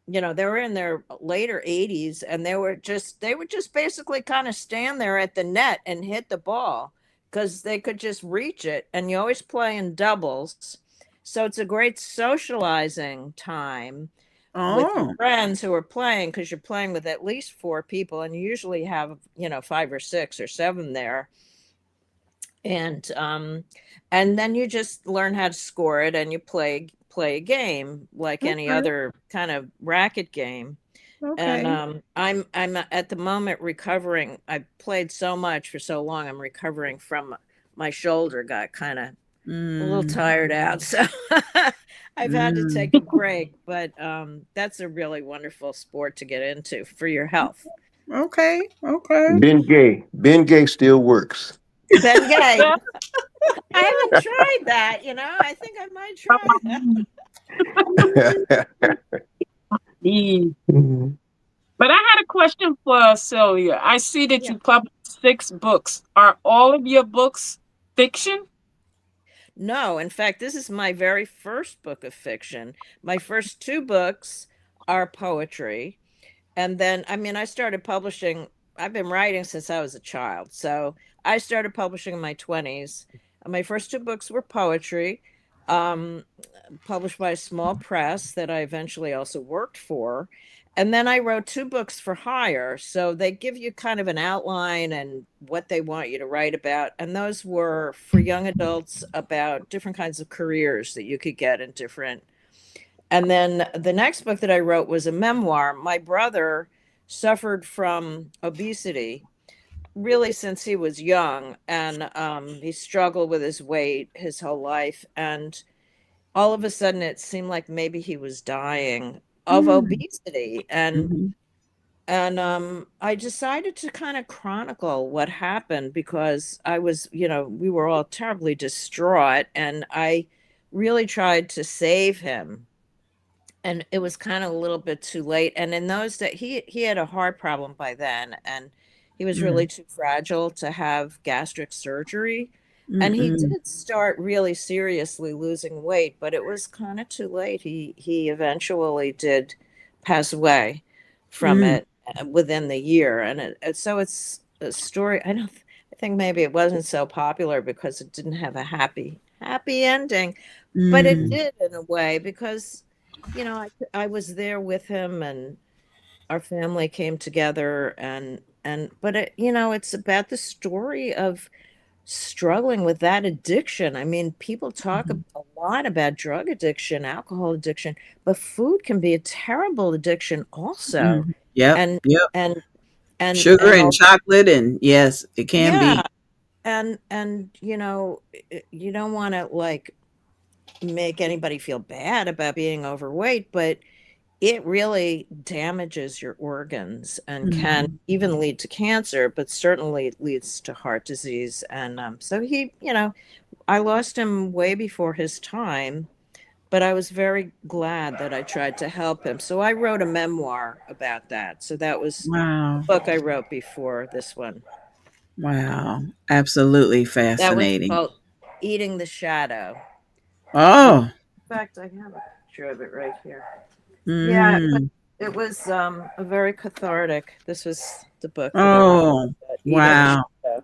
they were in their later 80s, and they would just basically kind of stand there at the net and hit the ball, because they could just reach it. And you always play in doubles, so it's a great socializing time with your Oh, friends who are playing, because you're playing with at least 4 people, and you usually have 5 or 6 or 7 there. And then you just learn how to score it, and you play a game like any okay. other kind of racket game. And Okay. I'm at the moment recovering. I played so much for so long. I'm recovering from my shoulder got kind of a little Mm, tired out, so I've had to take a mm. break. But that's a really wonderful sport to get into for your health. Okay. Okay. Ben Gay still works. Ben Gay, Yeah. I haven't tried that. I think I might try that. Mm. But I had a question for Celia. I see that Yeah. you published 6 books. Are all of your books fiction? No, in fact, this is my very first book of fiction. My first 2 books are poetry. And then, I started publishing, I've been writing since I was a child. So I started publishing in my 20s. My first 2 books were poetry, um, published by a small press that I eventually also worked for. And then I wrote 2 books for hire. So they give you kind of an outline and what they want you to write about. And those were for young adults, about different kinds of careers that you could get in different. And then the next book that I wrote was a memoir. My brother suffered from obesity really since he was young, and he struggled with his weight his whole life. And all of a sudden, it seemed like maybe he was dying of Mm, obesity. And mhm, I decided to kind of chronicle what happened, because we were all terribly distraught, and I really tried to save him. And it was kind of a little bit too late. And in those that he had a heart problem by then, and he was really mm, too fragile to have gastric surgery. And he Mm-mm. did start really seriously losing weight, but it was kind of too late. He eventually did pass away from Mm. it within the year, and so it's a story. I think maybe it wasn't so popular because it didn't have a happy ending, but it Mm. did in a way because I was there with him, and our family came together, and but it's about the story of struggling with that addiction. I mean, people talk Mhm. a lot about drug addiction, alcohol addiction, but food can be a terrible addiction also. Mhm. Yep. And Yep. and Sugar and and chocolate, and yes, it can yeah, be. and you don't want to like make anybody feel bad about being overweight, but it really damages your organs and can Mhm. even lead to cancer, but certainly leads to heart disease. And so I lost him way before his time, but I was very glad that I tried to help him. So I wrote a memoir about that. So that was the Wow. book I wrote before this one. Wow. Absolutely That was fascinating. called Eating the Shadow. Yeah. Oh. In fact, I have a picture of it right here. Yeah, Mm. it was a very cathartic. This was the book that I wrote Oh. about Eating the Wow. Shadow.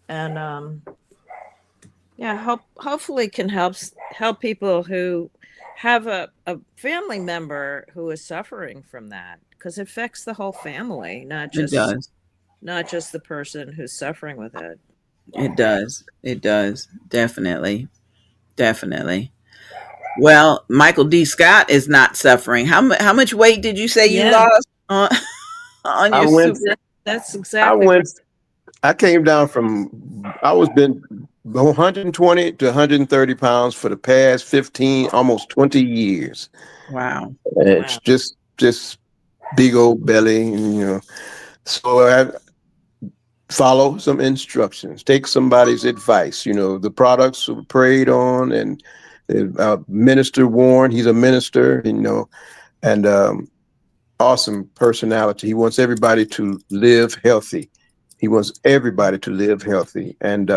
And yeah, hopefully can help people who have a family member who is suffering from that, because it affects the whole family, It does. not just the person who's suffering with it. It does. It does. Definitely. Definitely. Well, Michael D. Scott is not suffering. How much weight did you say you Yeah, lost on on I your went, super? that's I exactly right. went, I came down I was been 120 to 130 pounds for the past 15, almost 20 years. Wow. And it's Wow. just big old belly, and, so I follow some instructions, take somebody's advice. The products were prayed on, and Minister Warren, he's a minister, and awesome personality. He wants everybody to live healthy. He wants everybody to live healthy. And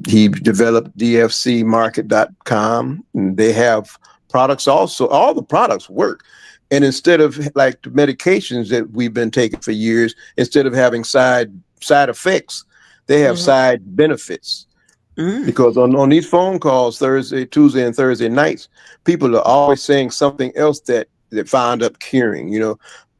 he developed dfcmarket.com, and they have products also. All the products work. And instead of like the medications that we've been taking for years, instead of having side effects, they have Hmm. side benefits. Mm. Because on these phone calls, Tuesday and Thursday nights, people are always saying something else that found up curing.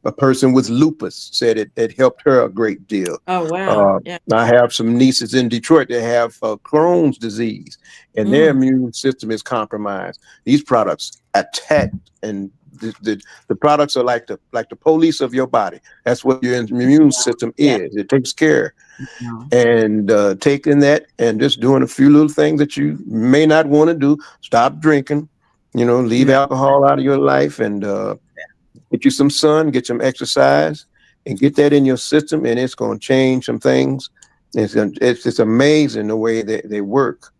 A person with lupus said it helped her a great deal. Oh wow. Uh, Yeah. I have some nieces in Detroit that have Crohn's disease, and their Mm. immune system is compromised. These products attack, and the products are like the police of your body. That's what your immune system Yeah. is. It takes care. Wow. And taking that and just doing a few little things that you may not want to do. Stop drinking, leave Yeah. alcohol out of your life, and get you some sun, get some exercise, and get that in your system, and it's going to change some things. It's amazing the way they work.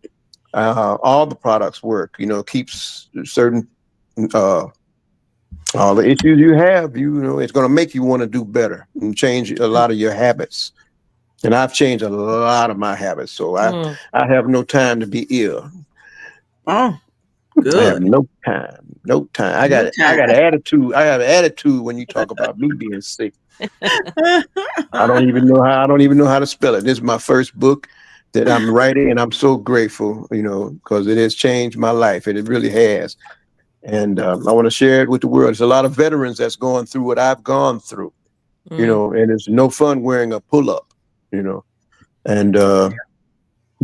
All the products work. Keeps certain uh, all the issues you have. It's going to make you want to do better and change a lot of your habits. And I've changed a lot of my habits, so Mm. I have no time to be ill. Oh, I have good. no time, no time. No I time. got an attitude. I have an attitude when you talk about me being sick. I don't even know how to spell it. This is my first book that I'm writing, and I'm so grateful, because it has changed my life, and it really has. And I want to share it with the world. There's a lot of veterans that's going through what I've gone through, Mm. and it's no fun wearing a pull up, and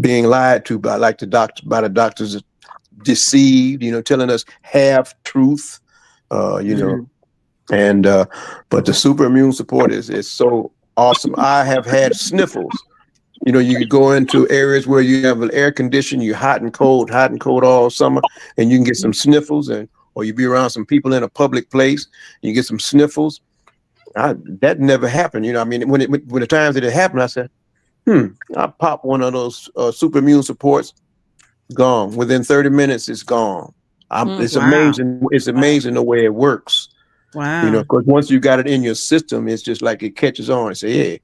being lied to by the doctors, deceived, telling us half truth, you know, Mm. and but the super immune support is so awesome. I have had sniffles. You could go into areas where you have an air condition, you hot and cold all summer, and you can get some sniffles, or you be around some people in a public place, you get some sniffles. That never happened. I mean, when the times that it happened, I said, I pop one of those super immune supports, gone. Within 30 minutes, it's gone. Mm. It's Wow. amazing. It's Wow. amazing the way it works. Wow. Because once you got it in your system, it's just like it catches on and say, hey,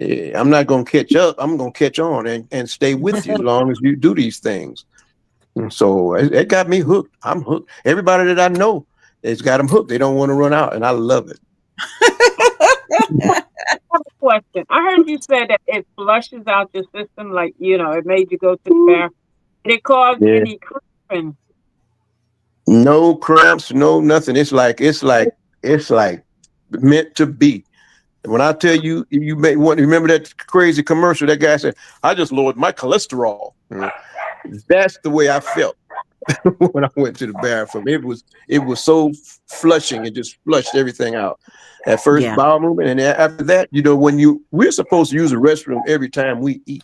I'm not going to catch up. I'm going to catch on and stay with you as long as you do these things. And so it got me hooked. I'm hooked. Everybody that I know, it's got them hooked. They don't want to run out, and I love it. I have a question. I heard you say that it flushes out your system, like, it made you go to the bathroom. Did it cause Yeah. any cramping? No cramps, no nothing. It's like meant to be. When I tell you, you may want to remember that crazy commercial. That guy said, "I just lowered my cholesterol." That's the way I felt when I went to the bathroom. It was so flushing. It just flushed everything out. At first Yeah. bowel movement, and after that, we're supposed to use the restroom every time we eat.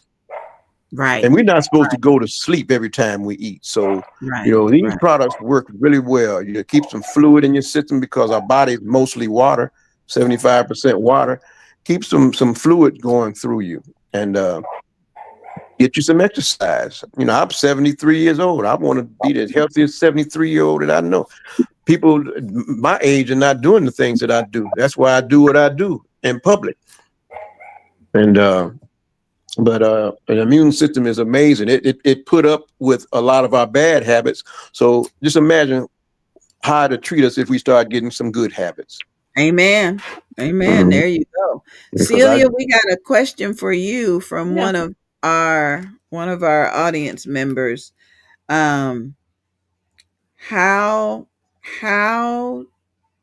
Right. And we're not supposed to go to sleep every time we eat. So, Right. these Right. products work really well. You keep some fluid in your system because our body is mostly water, 75% water. Keep some fluid going through you, and get you some exercise. I'm 73 years old. I want to be the healthiest 73-year-old that I know. People my age are not doing the things that I do. That's why I do what I do in public. And but an immune system is amazing. It put up with a lot of our bad habits. So just imagine how to treat us if we start getting some good habits. Amen. Amen. Mhm. There you go. Because Celia, we got a question for you from Yeah. one of our audience members. Um, how how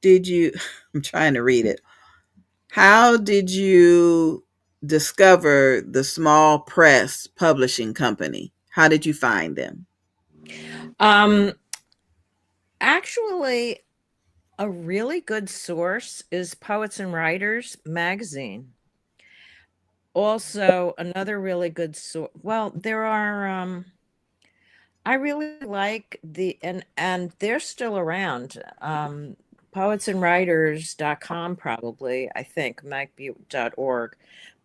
did you I'm trying to read it. How did you discover the Small Press Publishing Company? How did you find them? Um, actually, a really good source is Poets and Writers magazine. Also, another really good source. Well, there are. I really like and they're still around. Poetsandwriters.com probably, I think, might be .org.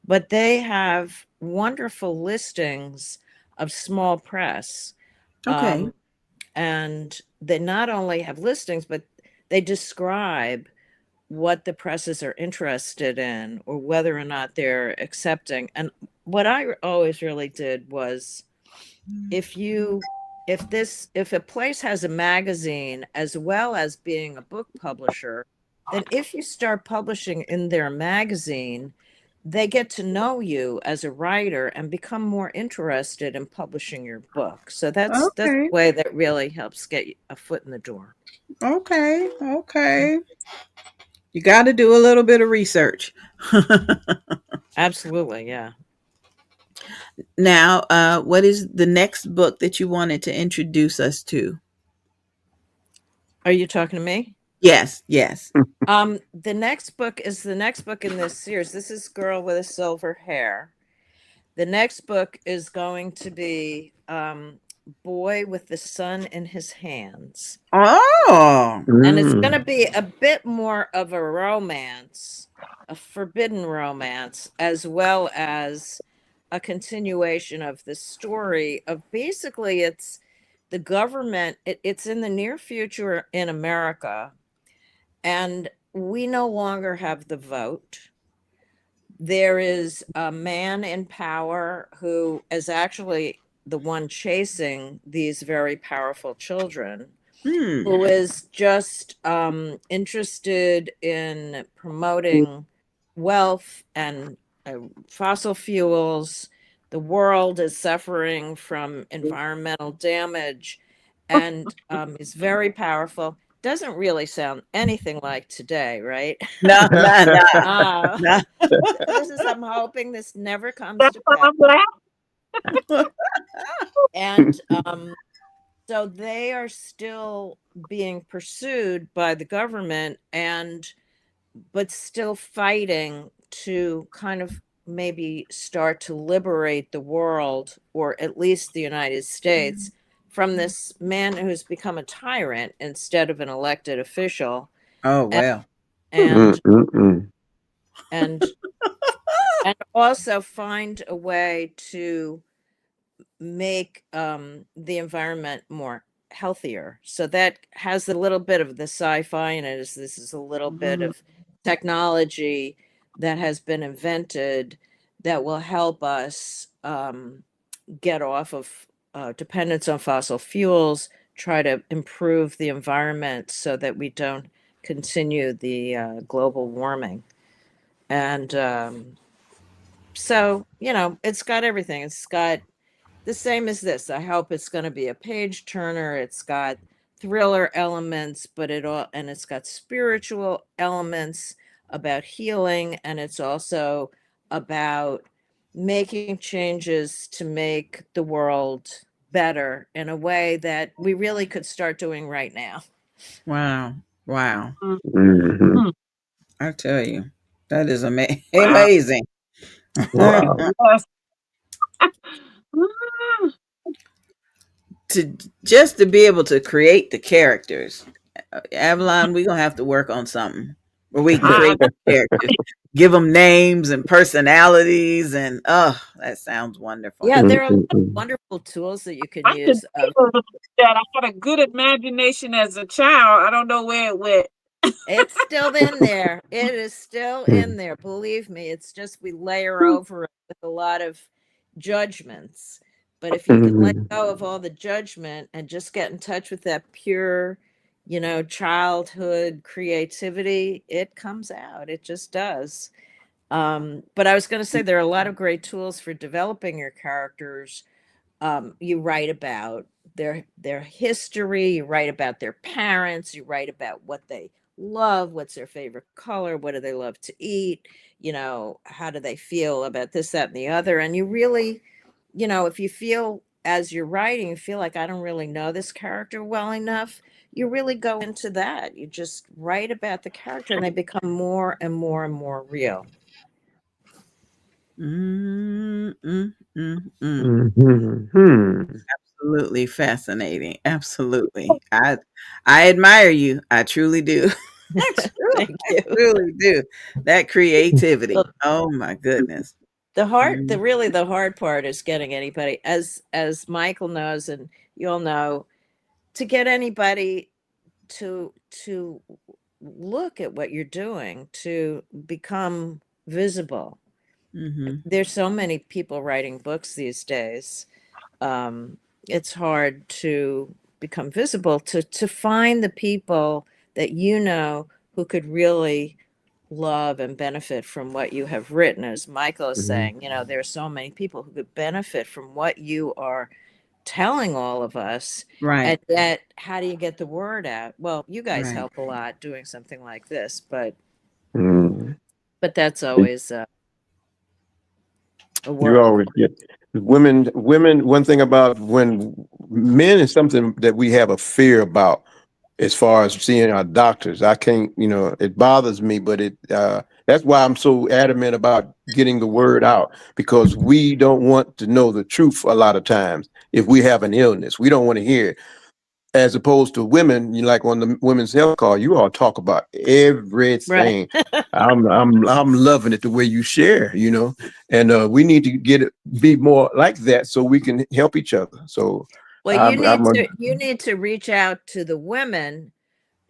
But they have wonderful listings of small press. Okay. And they not only have listings, but they describe what the presses are interested in or whether or not they're accepting. And what I always really did was if a place has a magazine as well as being a book publisher, then if you start publishing in their magazine, they get to know you as a writer and become more interested in publishing your book. So that's a Okay. way that really helps get a foot in the door. Okay. Okay. You got to do a little bit of research. Absolutely, yeah. Now, what is the next book that you wanted to introduce us to? Are you talking to me? Yes, yes. The next book is the next book in this series. This is Girl with a Silver Hair. The next book is going to be Boy with the Sun in His Hands. Oh, And it's going to be a bit more of a romance, a forbidden romance, as well as a continuation of the story of basically it's the government, it's in the near future in America, and we no longer have the vote. There is a man in power who is actually the one chasing these very powerful children, who is just interested in promoting wealth and fossil fuels. The world is suffering from environmental damage and is very powerful. Doesn't really sound anything like today, right? no, no, no, Uh, no. I'm hoping this never comes That's to why pass. I'm laughing. And so they are still being pursued by the government but still fighting to kind of maybe start to liberate the world, or at least the United States, from this man who's become a tyrant instead of an elected official. Oh, And well. and and, and also find a way to make the environment more healthier. So that has a little bit of the sci-fi in it. This is a little bit of technology that has been invented that will help us get off of dependence on fossil fuels, try to improve the environment so that we don't continue the global warming. And so, it's got everything. It's got the same as this. I hope it's going to be a page turner. It's got thriller elements, and it's got spiritual elements about healing, and it's also about making changes to make the world better in a way that we really could start doing right now. Wow. Wow. Mhm. I tell you, that is Wow. amazing. Wow. Yes. Mm. To just to be able to create the characters. Avalon, we're gonna have to work on something where we can I, create the characters, give them names and personalities, and oh, that sounds wonderful. Yeah, there are a lot of Mhm. wonderful tools that you can I can use. feel that I had a good imagination as a child. I don't know where it went. It's still in there. It is still in there. Believe me, it's just we layer over it with a lot of judgments. But if you can let Mhm. go of all the judgment and just get in touch with that pure, childhood creativity, it comes out. It just does. But I was going to say there are a lot of great tools for developing your characters. You write about their history, you write about their parents, you write about what they love, what's their favorite color, what do they love to eat, how do they feel about this, that, and the other. And you really, if you feel as you're writing, you feel like I don't really know this character well enough, you really go into that. You just write about the character and they become more and more and more real. Mm, mm, mm, mm. Mhm. Absolutely fascinating. Absolutely. I admire you. I truly do. Thank I you. truly do. That creativity. Well, Oh my goodness. the Mm, really the hard part is getting anybody, as Michael knows and you'll know, to get anybody to look at what you're doing, to become visible. mhm. There's so many people writing books these days. um, it's hard to become visible, to find the people that who could really love and benefit from what you have written. As Michael is Mhm. saying, there are so many people who could benefit from what you are telling all of us. Right. And yet, how do you get the word out? Well, you guys Right. help a lot doing something like this, but Mhm. that's always a You work. always get women. One thing about when men is something that we have a fear about as far as seeing our doctors. I can't, it bothers me, but that's why I'm so adamant about getting the word out, because we don't want to know the truth a lot of times. If we have an illness, we don't want to hear it. As opposed to women, like on the women's health call, you all talk about Right. everything. I'm loving it the way you share, and we need to be more like that so we can help each other. So Well, I'm a, you need to reach out to the women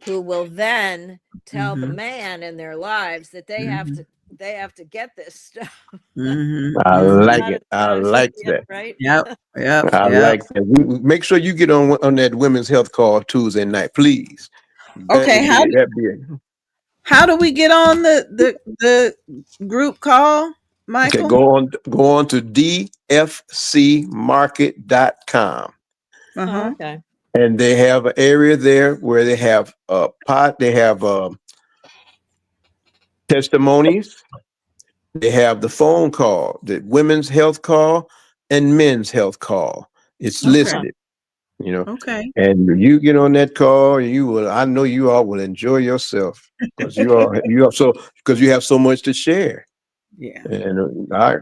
who will then tell the Mhm. man in their lives that Mhm. they have to get this stuff. Mhm. I A Mhm. like lot it. of I times, like yeah, that. right? Yep. Yep. I Yep. like that. Make sure you get on that women's health call Tuesday night, please. Okay, That be it. how do we get on the group call, Okay, Michael? go on to dfcmarket.com, Oh, Uh-huh. okay. and they have an area there where they have they have testimonies, they have the phone call, the women's health call and men's health call. It's Okay. Uh-huh. listed, you know. Okay. And you get on that call, you will. I know you all will enjoy yourself because because you have so much to share. Yeah. And I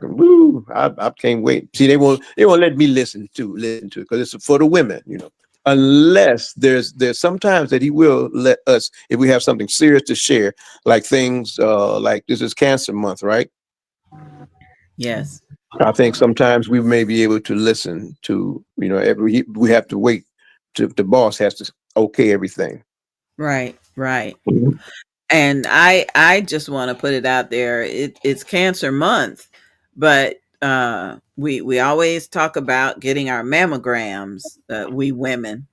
can't wait. See, they won't let me listen to it because it's for the women, Unless there's sometimes that he will let us, if we have something serious to share, like things like this is Cancer Month, right? Yes. I think sometimes we may be able to listen to, we have to wait to the boss has to okay everything. Right. Right. Mhm. And I just want to put it out there. It's Cancer Month, but we always talk about getting our mammograms, we women.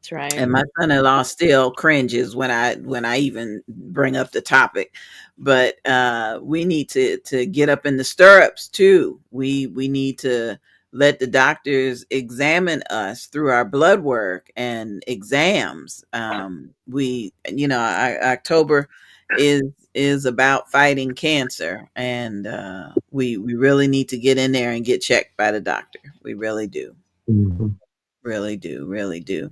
That's right. And my son-in-law still cringes when I even bring up the topic. But we need to get up in the stirrups too. We need to let the doctors examine us through our blood work and exams. We, October is about fighting cancer, and we really need to get in there and get checked by the doctor. We really do, Mhm. really do, really do.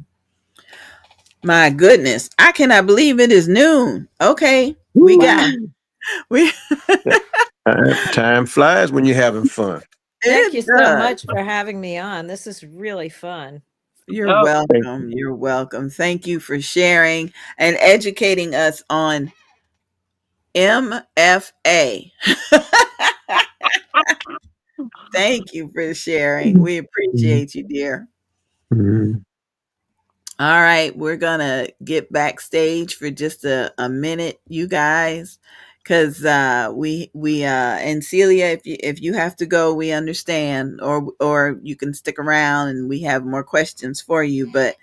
My goodness, I cannot believe it is noon. Okay, we got Wow. we Time flies when you're having fun. Thank it you so does. much for having me on. This is really fun. You're Oh, Thank welcome. You're welcome. Thank you for sharing and educating us on MFA. Thank you for sharing. We you. appreciate you, dear. Mhm. All right, we're gonna get backstage for just a minute, you guys, because we and Celia, if you have to go, we understand, or you can stick around and we have more questions for you. But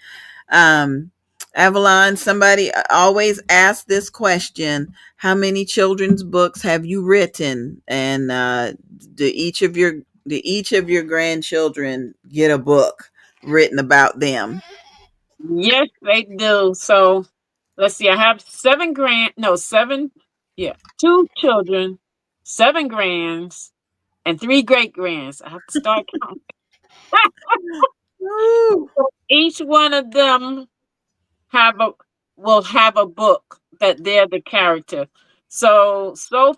um, Avalon, somebody always asks this question: how many children's books have you written? And do each of your grandchildren get a book written about them? yes, they do. So let's see. I have seven. Yeah, two children, seven grands, and three great grands. I have to start counting. Woo. Each one of them have a will have a book that they're the character. So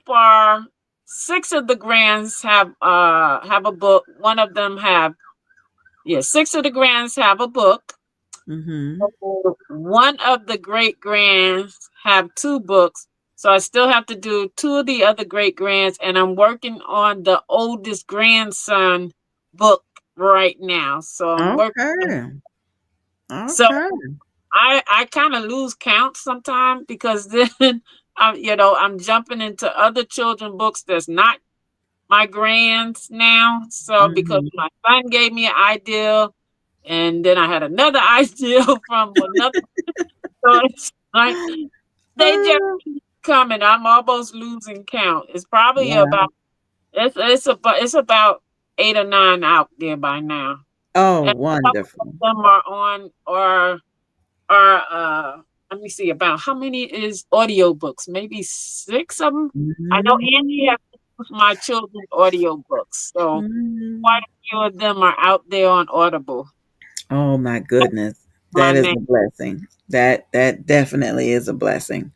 far, six of the grands have a book. One of them have six of the grands have a book. Mhm. One of the great grands have two books. So I still have to do two of the other great grands, and I'm working on the oldest grandson book right now. So I'm working. Okay. So Okay. I kind of lose count sometimes because then I'm jumping into other children books that's not my grands now. So because Mhm. my son gave me an idea, and then I had another idea from another. So it's like they just Ah, keep coming. I'm almost losing count. It's probably wow. about it's about 8 or 9 out there by now, Oh, and a couple of wonderful. them are on or let me see about how many is audiobooks, maybe six of them. I know Angie Mhm. has my children's audiobooks, so quite Mhm. a few of them are out there on Audible. Oh my goodness. My That is name. a blessing. That definitely is a blessing.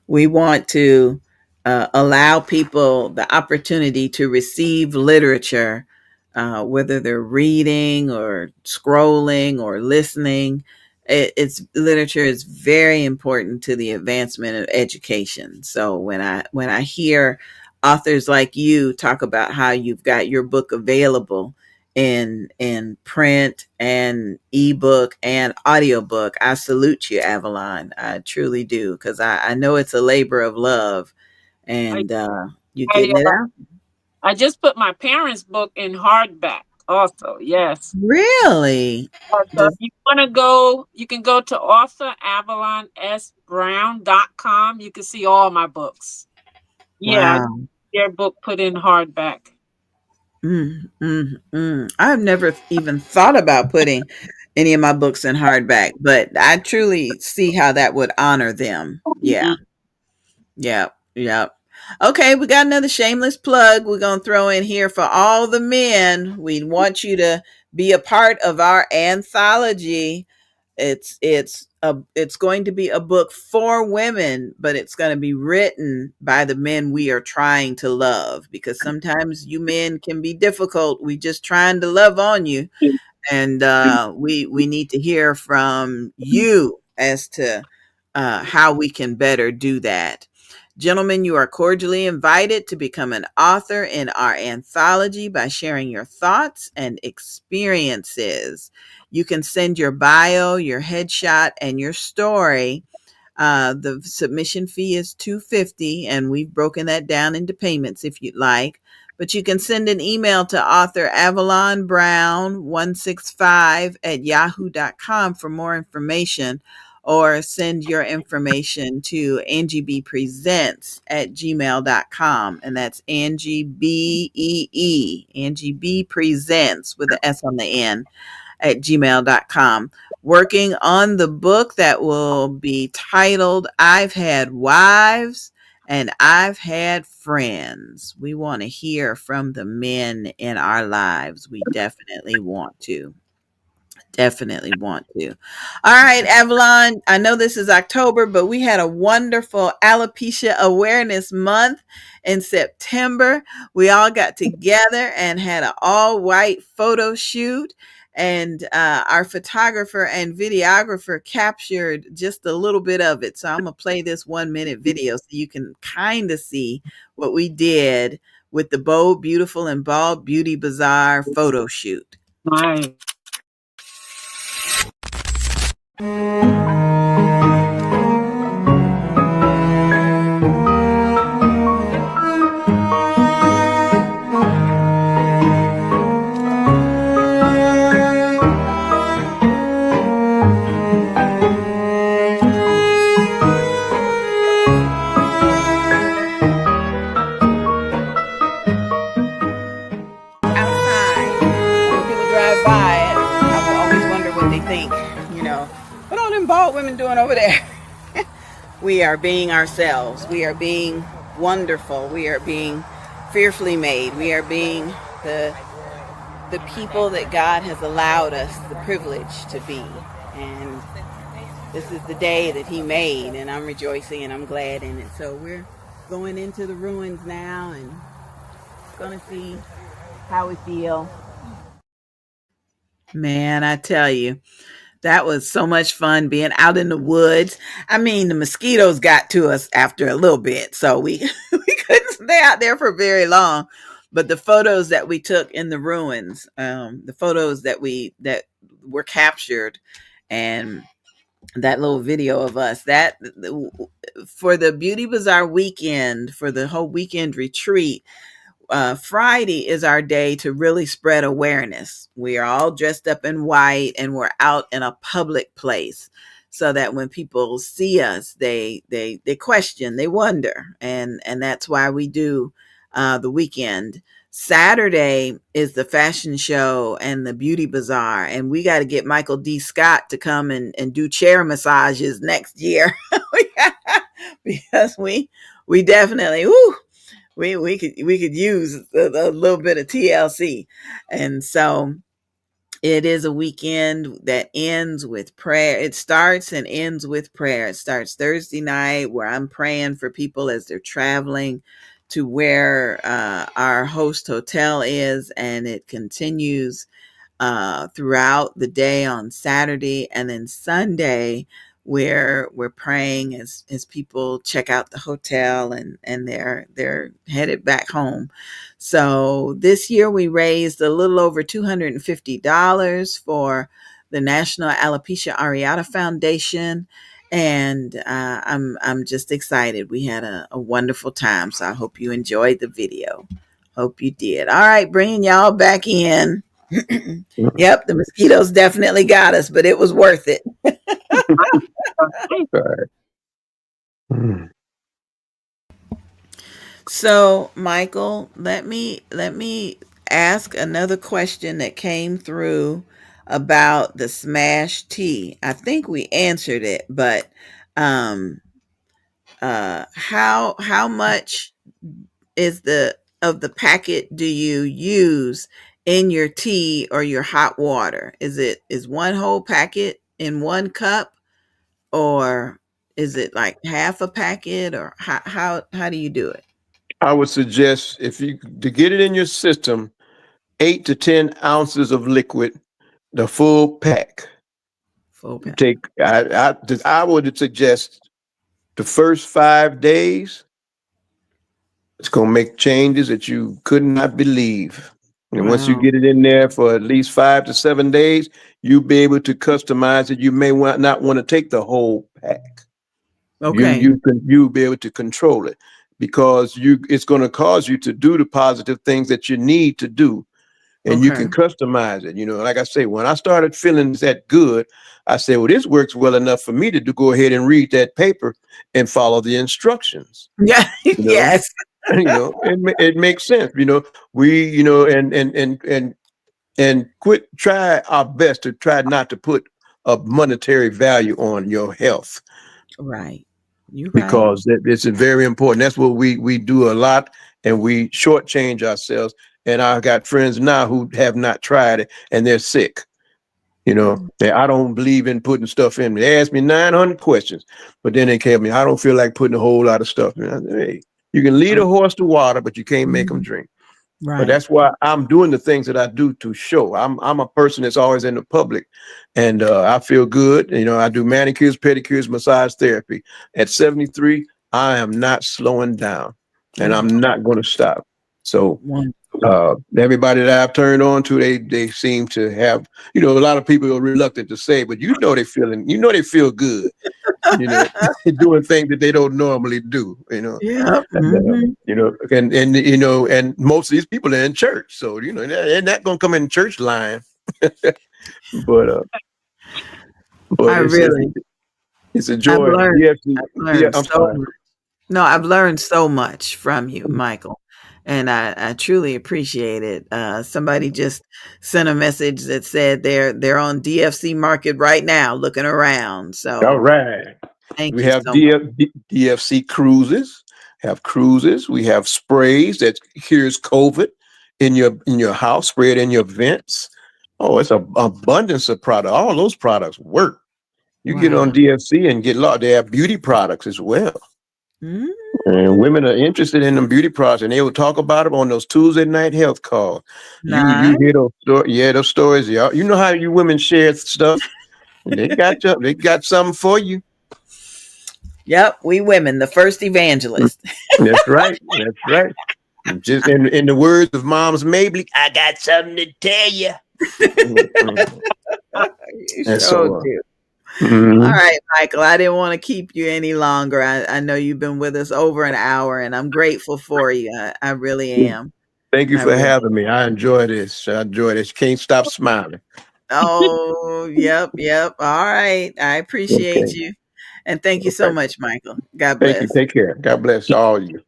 We want to allow people the opportunity to receive literature, whether they're reading or scrolling or listening. It's literature is very important to the advancement of education. So when I hear authors like you talk about how you've got your book available in print and ebook and audiobook, I salute you, Avalon. I truly do, because I know it's a labor of love, I, and you I, getting it out. I just put my parents' book in hardback also. Yes. Really? So if Does you want to go, you can go to author avalonsbrown.com. You can see all my books. Yeah, wow. their book put in hardback. I've never even thought about putting any of my books in hardback, but I truly see how that would honor them. Yeah. Mhm. Yep, yep. Okay, we got another shameless plug we're going to throw in here for all the men. We want you to be a part of our anthology. It's going to be a book for women, but it's going to be written by the men we are trying to love, because sometimes you men can be difficult. We just trying to love on you, and we need to hear from you as to how we can better do that. Gentlemen, you are cordially invited to become an author in our anthology by sharing your thoughts and experiences. You can send your bio, your headshot, and your story. The submission fee is $250, and we've broken that down into payments if you'd like. but you can send an email to author Avalon Brown 165 at yahoo.com for more information, or send your information to Angie BEE presents at gmail.com. And that's Angie BEE, Angie BEE presents with an S on the end at gmail.com. Working on the book that will be titled I've Had Wives and I've Had Friends. We want to hear from the men in our lives. We definitely want to. Definitely want to. All right, Avalon, I know this is October, but we had a wonderful Alopecia Awareness Month in September. We all got together and had an all-white photo shoot, and our photographer and videographer captured just a little bit of it. So I'm going to play this 1-minute video so you can kind of see what we did with the Bold, Beautiful, and Bald Beauty Bazaar photo shoot. Right. Bald women doing over there? We are being ourselves. We are being wonderful. We are being fearfully made. We are being the people that God has allowed us the privilege to be. And this is the day that He made, and I'm rejoicing and I'm glad in it. So we're going into the ruins now and going to see how we feel. Man, I tell you, that was so much fun being out in the woods. I mean, the mosquitoes got to us after a little bit, so we couldn't stay out there for very long. But the photos that we took in the ruins, the photos that were captured, and that little video of us, that for the Beauty Bazaar weekend, for the whole weekend retreat, Friday is our day to really spread awareness. We are all dressed up in white and we're out in a public place, so that when people see us, they question, they wonder, and that's why we do the weekend. Saturday is the fashion show and the beauty bazaar, and we got to get Michael D. Scott to come and do chair massages next year because we definitely we could use a little bit of TLC. And so it is a weekend that ends with prayer. It starts and ends with prayer. It starts Thursday night, where I'm praying for people as they're traveling to where our host hotel is, and it continues throughout the day on Saturday, and then Sunday, where we're praying as people check out the hotel and they're headed back home. So this year we raised a little over $250 for the National Alopecia Areata Foundation, and I'm just excited. We had a wonderful time, so I hope you enjoyed the video. Hope you did. All right, bringing y'all back in. Yep, the mosquitoes definitely got us, but it was worth it. So, Michael, let me ask another question that came through about the smash tea. I think we answered it, but how much is of the packet do you use in your tea or your hot water? Is one whole packet in one cup, or is it like half a packet, or how do you do it? I would suggest, to get it in your system, 8 to 10 ounces of liquid, the full pack. Full pack. I would suggest the first 5 days, it's going to make changes that you could not believe. And once you get it in there for at least 5 to 7 days, you'll be able to customize it. You may not want to take the whole pack. Okay. You'll be able to control it. because it's going to cause you to do the positive things that you need to do. And you can customize it. Like I say, when I started feeling that good, I said, well, this works well enough for me to go ahead and read that paper and follow the instructions. Yeah. Yes. It makes sense. We, and try our best to try not to put a monetary value on your health. Right. You're right. Because it's very important. That's what we do a lot, and we shortchange ourselves. And I've got friends now who have not tried it, and they're sick. I don't believe in putting stuff in. They asked me 900 questions, but then they tell me I don't feel like putting a whole lot of stuff in. I said, hey, you can lead a horse to water, but you can't make them drink. Right. But that's why I'm doing the things that I do to show. I'm a person that's always in the public, and I feel good. I do manicures, pedicures, massage therapy. At 73, I am not slowing down, and I'm not going to stop. So everybody that I've turned on to, they seem to have, a lot of people are reluctant to say, but they feel good, doing things that they don't normally do, Yeah. and most of these people are in church, so they're not gonna come in church line. but it's a joy. I've learned so much from you, Michael, and I truly appreciate it. Somebody just sent a message that said they're on DFC Market right now, looking around. So all right. Thank we you have so much. DFC cruises. We have sprays that cures COVID in your house. Spray it in your vents. Oh, it's an abundance of product. All those products work. You get on DFC and get a lot. They have beauty products as well. And women are interested in them beauty products, and they will talk about them on those Tuesday night health calls. Nice. You hear those stories? Those stories. Yeah, you know how you women share stuff. They got something for you. Yep, we women, the first evangelist. That's right. Just in the words of Mom's Mabley, I got something to tell you. You sure do. All right, Michael, I didn't want to keep you any longer. I know you've been with us over an hour, and I'm grateful for you. I really am. Thank you for having me. I enjoy this. Can't stop smiling. Oh, yep. All right. I appreciate you. And thank you so much, Michael. God bless. Thank you. Take care. God bless all of you.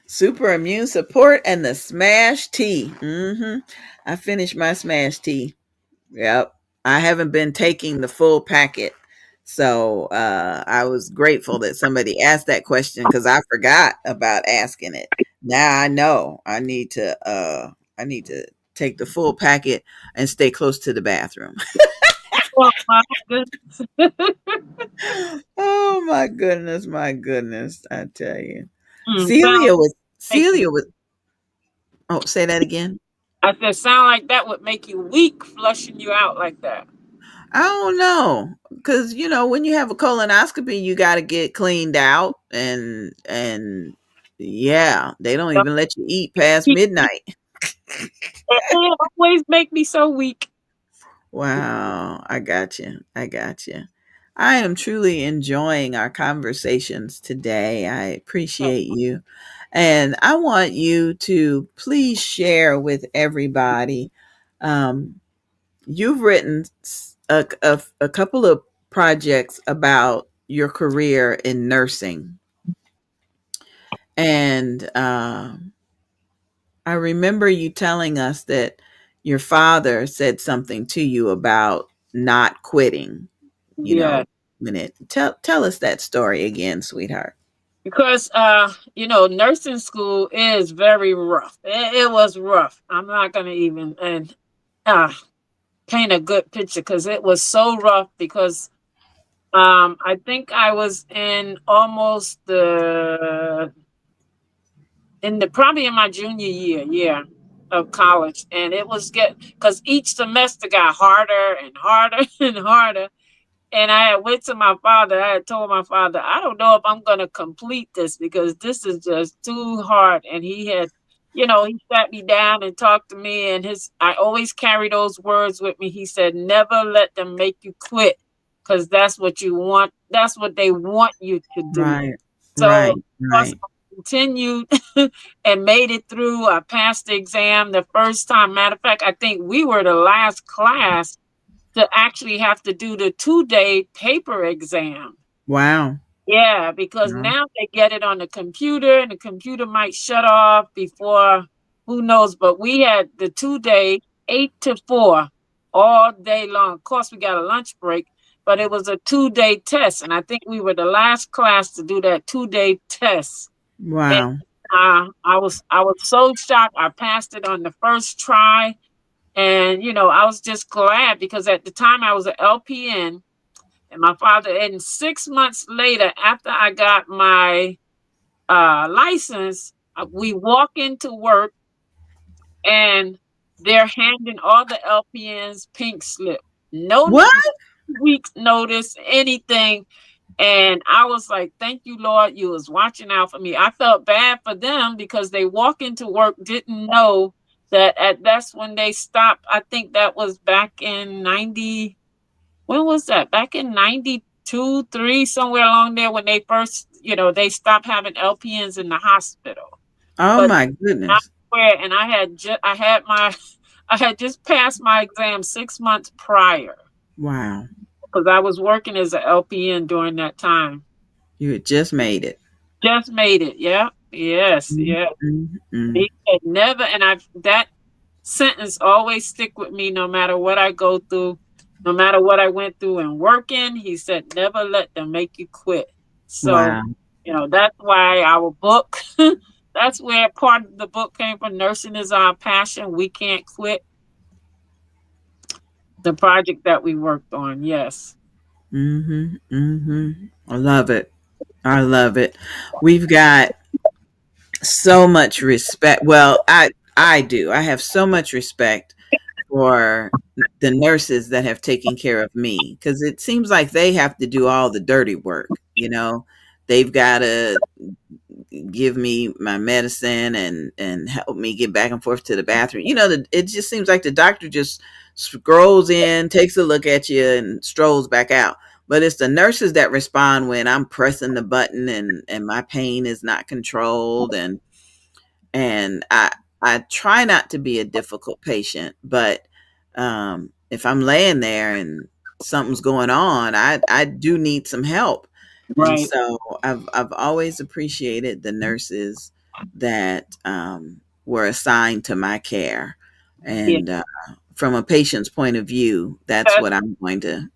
Super Immune Support and the Smash Tea. I finished my Smash Tea. Yep. I haven't been taking the full packet. So I was grateful that somebody asked that question because I forgot about asking it. Now I know I need to take the full packet and stay close to the bathroom. Oh my goodness. Oh my goodness. I tell you. Celia was oh, say that again. I said, sound like that would make you weak, flushing you out like that. I don't know, because when you have a colonoscopy, you got to get cleaned out, and yeah, they don't even let you eat past midnight. It always make me so weak. Wow, I got you. I am truly enjoying our conversations today. I appreciate you. And I want you to please share with everybody. You've written a couple of projects about your career in nursing. And I remember you telling us that your father said something to you about not quitting. Tell us that story again, sweetheart. Because nursing school is very rough. It was rough. I'm not gonna even paint a good picture because it was so rough. Because I think I was in almost probably in my junior year of college, and it was because each semester got harder and harder and harder. And I had went to my father. I had told my father, I don't know if I'm going to complete this because this is just too hard. And he had, he sat me down and talked to me. And I always carry those words with me. He said, never let them make you quit because that's what you want. That's what they want you to do. Right. So, Right. of course, Right. I continued and made it through. I passed the exam the first time. Matter of fact, I think we were the last class to actually have to do the 2-day paper exam. Wow. Yeah, because No. now they get it on the computer and the computer might shut off before who knows. But we had the 2-day, 8 to 4, all day long. Of course, we got a lunch break, but it was a 2-day test. And I think we were the last class to do that 2-day test. And Wow. I was so shocked. I passed it on the first try. And I was just glad because at the time I was an LPN. And my father, and 6 months later, after I got my license, we walk into work and they're handing all the LPNs pink slip. No What? weeks notice, anything. And I was like, thank you, Lord, you was watching out for me. I felt bad for them because they walk into work, didn't know that's when they stopped. I think that was back in 90. When was that? Back in 92, 3, somewhere along there when they first, they stopped having LPNs in the hospital. Oh But my I goodness. swear, and I had just passed my exam 6 months prior Wow. because I was working as an LPN during that time. You had just made it. Just made it. Yeah. Yes. Yeah. Mm-hmm. He had never, and that sentence always stick with me no matter what I go through, no matter what I went through and working. He said, never let them make you quit. So, Wow. that's why our book, that's where part of the book came from. Nursing is our passion. We can't quit. The project that we worked on. Yes. Mm-hmm. Mm-hmm. I love it. I love it. We've got so much respect. Well, I do. I have so much respect for the nurses that have taken care of me because it seems like they have to do all the dirty work. They've got to give me my medicine and help me get back and forth to the bathroom. It just seems like the doctor just scrolls in, takes a look at you, and strolls back out. But it's the nurses that respond when I'm pressing the button and my pain is not controlled, and I try not to be a difficult patient, but if I'm laying there and something's going on, I do need some help. And Right. so I've always appreciated the nurses that were assigned to my care. Yeah. And from a patient's point of view, that's That's, what I'm going to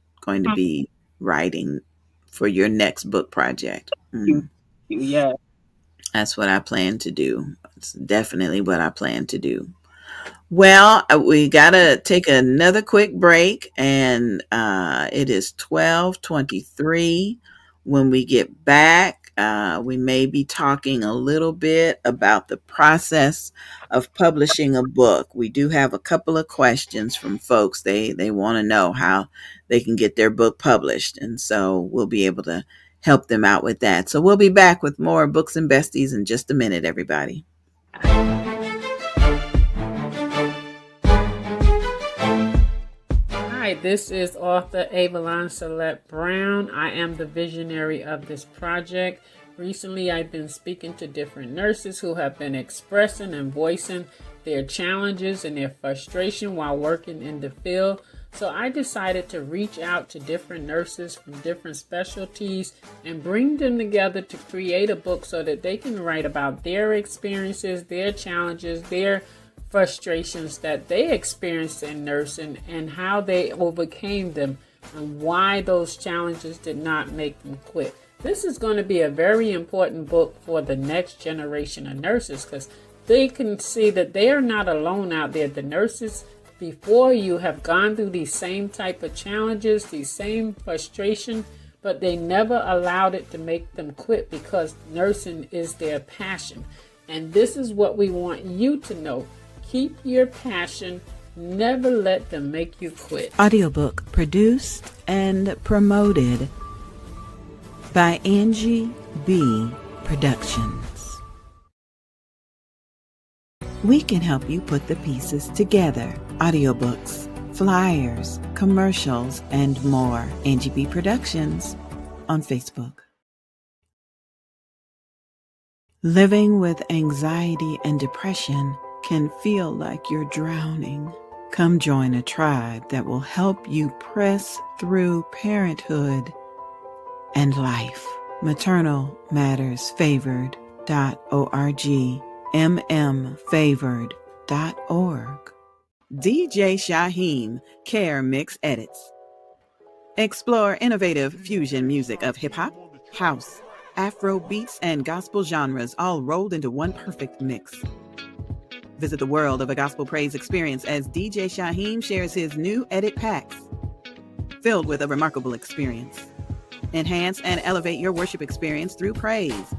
be writing for your next book project. you. Yeah. That's what I plan to do. It's definitely what I plan to do. Well, we gotta take another quick break, and it is 12:23. When we get back, we may be talking a little bit about the process of publishing a book. We do have a couple of questions from folks. They want to know how they can get their book published, and so we'll be able to help them out with that. So we'll be back with more Books and Besties in just a minute, everybody. Hi, this is author Avalon S Brown. I am the visionary of this project. Recently, I've been speaking to different nurses who have been expressing and voicing their challenges and their frustration while working in the field. So I decided to reach out to different nurses from different specialties and bring them together to create a book so that they can write about their experiences, their challenges, their frustrations that they experienced in nursing and how they overcame them and why those challenges did not make them quit. This is going to be a very important book for the next generation of nurses because they can see that they are not alone out there. The nurses before you have gone through these same type of challenges, these same frustration, but they never allowed it to make them quit because nursing is their passion. And this is what we want you to know. Keep your passion. Never let them make you quit. Audiobook produced and promoted by Angie BEE Productions. We can help you put the pieces together. Audiobooks, flyers, commercials, and more. Angie BEE Productions on Facebook. Living with anxiety and depression can feel like you're drowning. Come join a tribe that will help you press through parenthood and life. maternalmattersfavored.org, mmfavored.org. DJ Shaheem Care Mix Edits. Explore innovative fusion music of hip-hop, house, Afro beats, and gospel genres all rolled into one perfect mix. Visit the world of a gospel praise experience as DJ Shaheem shares his new edit packs, filled with a remarkable experience. Enhance and elevate your worship experience through praise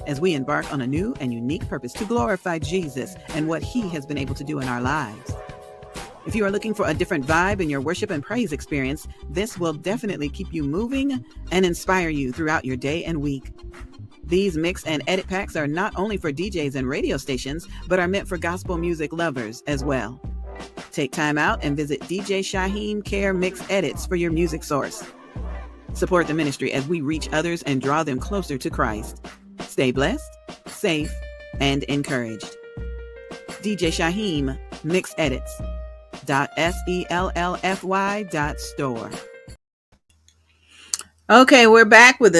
as we embark on a new and unique purpose to glorify Jesus and what he has been able to do in our lives. If you are looking for a different vibe in your worship and praise experience, this will definitely keep you moving and inspire you throughout your day and week. These mix and edit packs are not only for DJs and radio stations, but are meant for gospel music lovers as well. Take time out and visit DJ Shaheem Care Mix Edits for your music source. Support the ministry as we reach others and draw them closer to Christ. Stay blessed, safe, and encouraged. DJ Shaheem Mix Edits. .sellfy.store. Okay, we're back with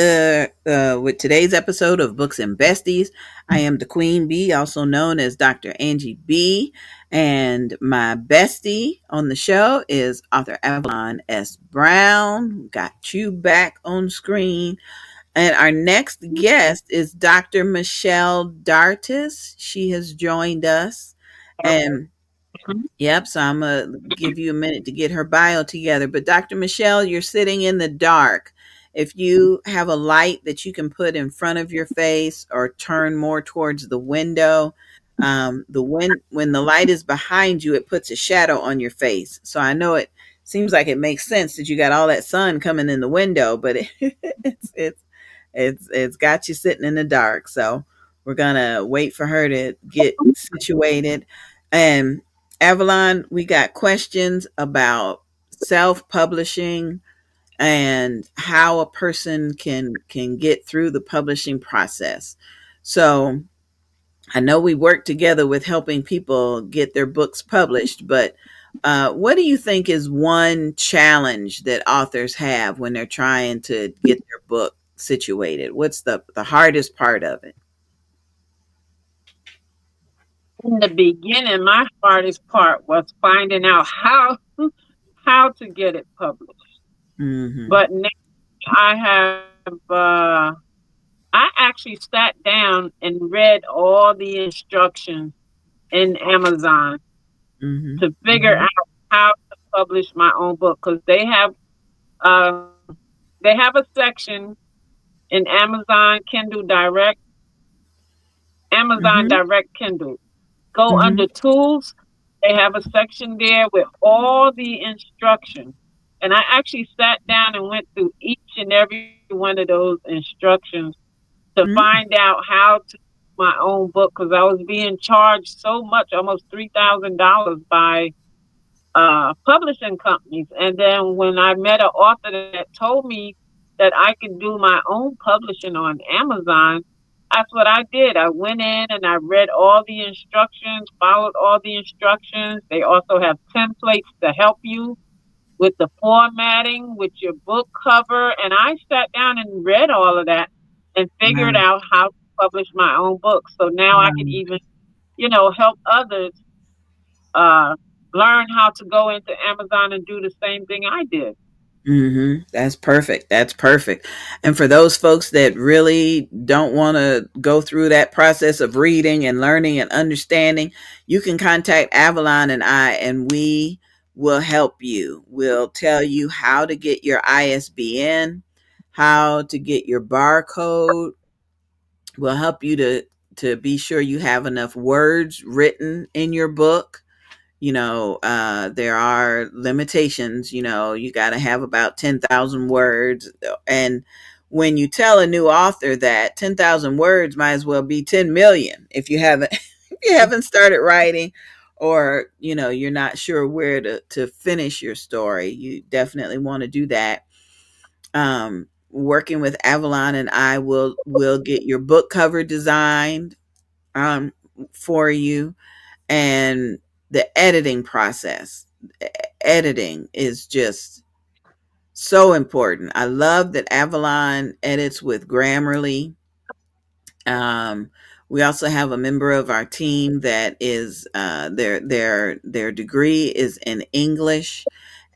today's episode of Books and Besties. I am the Queen Bee, also known as Dr. Angie BEE, and my bestie on the show is author Avalon S. Brown. Got you back on screen. And our next guest is Dr. Michelle Dartis. She has joined us, and yep, so I'm going to give you a minute to get her bio together. But Dr. Michelle, you're sitting in the dark. If you have a light that you can put in front of your face or turn more towards the window, when the light is behind you, it puts a shadow on your face. So I know it seems like it makes sense that you got all that sun coming in the window, but it's got you sitting in the dark. So we're going to wait for her to get situated. And Avalon, we got questions about self-publishing and how a person can get through the publishing process. So I know we work together with helping people get their books published, but what do you think is one challenge that authors have when they're trying to get their book situated? What's the hardest part of it? In the beginning, my hardest part was finding out how to get it published. Mm-hmm. But now I actually sat down and read all the instructions in Amazon to figure out how to publish my own book, because they have a section in Amazon Direct Kindle. Go under tools. They have a section there with all the instructions. And I actually sat down and went through each and every one of those instructions to find out how to do my own book, because I was being charged so much, almost $3,000 by publishing companies. And then when I met an author that told me that I could do my own publishing on Amazon, that's what I did. I went in and I read all the instructions, followed all the instructions. They also have templates to help you with the formatting, with your book cover. And I sat down and read all of that and figured out how to publish my own book. So now I can even, help others learn how to go into Amazon and do the same thing I did. That's perfect. That's perfect. And for those folks that really don't want to go through that process of reading and learning and understanding, you can contact Avalon and I, and we will help you. We'll tell you how to get your ISBN, how to get your barcode. We'll help you to be sure you have enough words written in your book. There are limitations. You got to have about 10,000 words. And when you tell a new author that 10,000 words might as well be 10 million if you haven't started writing, or you're not sure where to finish your story, you definitely want to do that. working with Avalon, and I will get your book cover designed for you, and the editing process. Editing is just so important. I love that Avalon edits with Grammarly. Um, we also have a member of our team that is their degree is in English,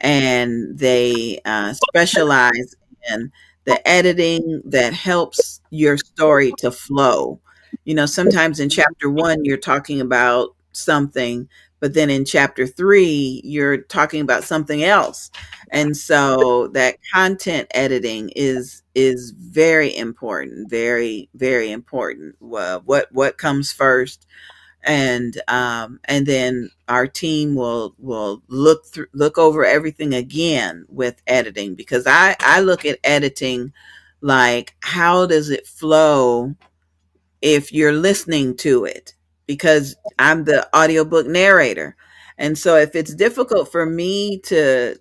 and they specialize in the editing that helps your story to flow. You know, sometimes in chapter one you're talking about something, but then in chapter three you're talking about something else, and so that content editing is very important, very very important. What comes first, and then our team will look over everything again with editing, because I look at editing like, how does it flow if you're listening to it, because I'm the audiobook narrator. And so if it's difficult for me to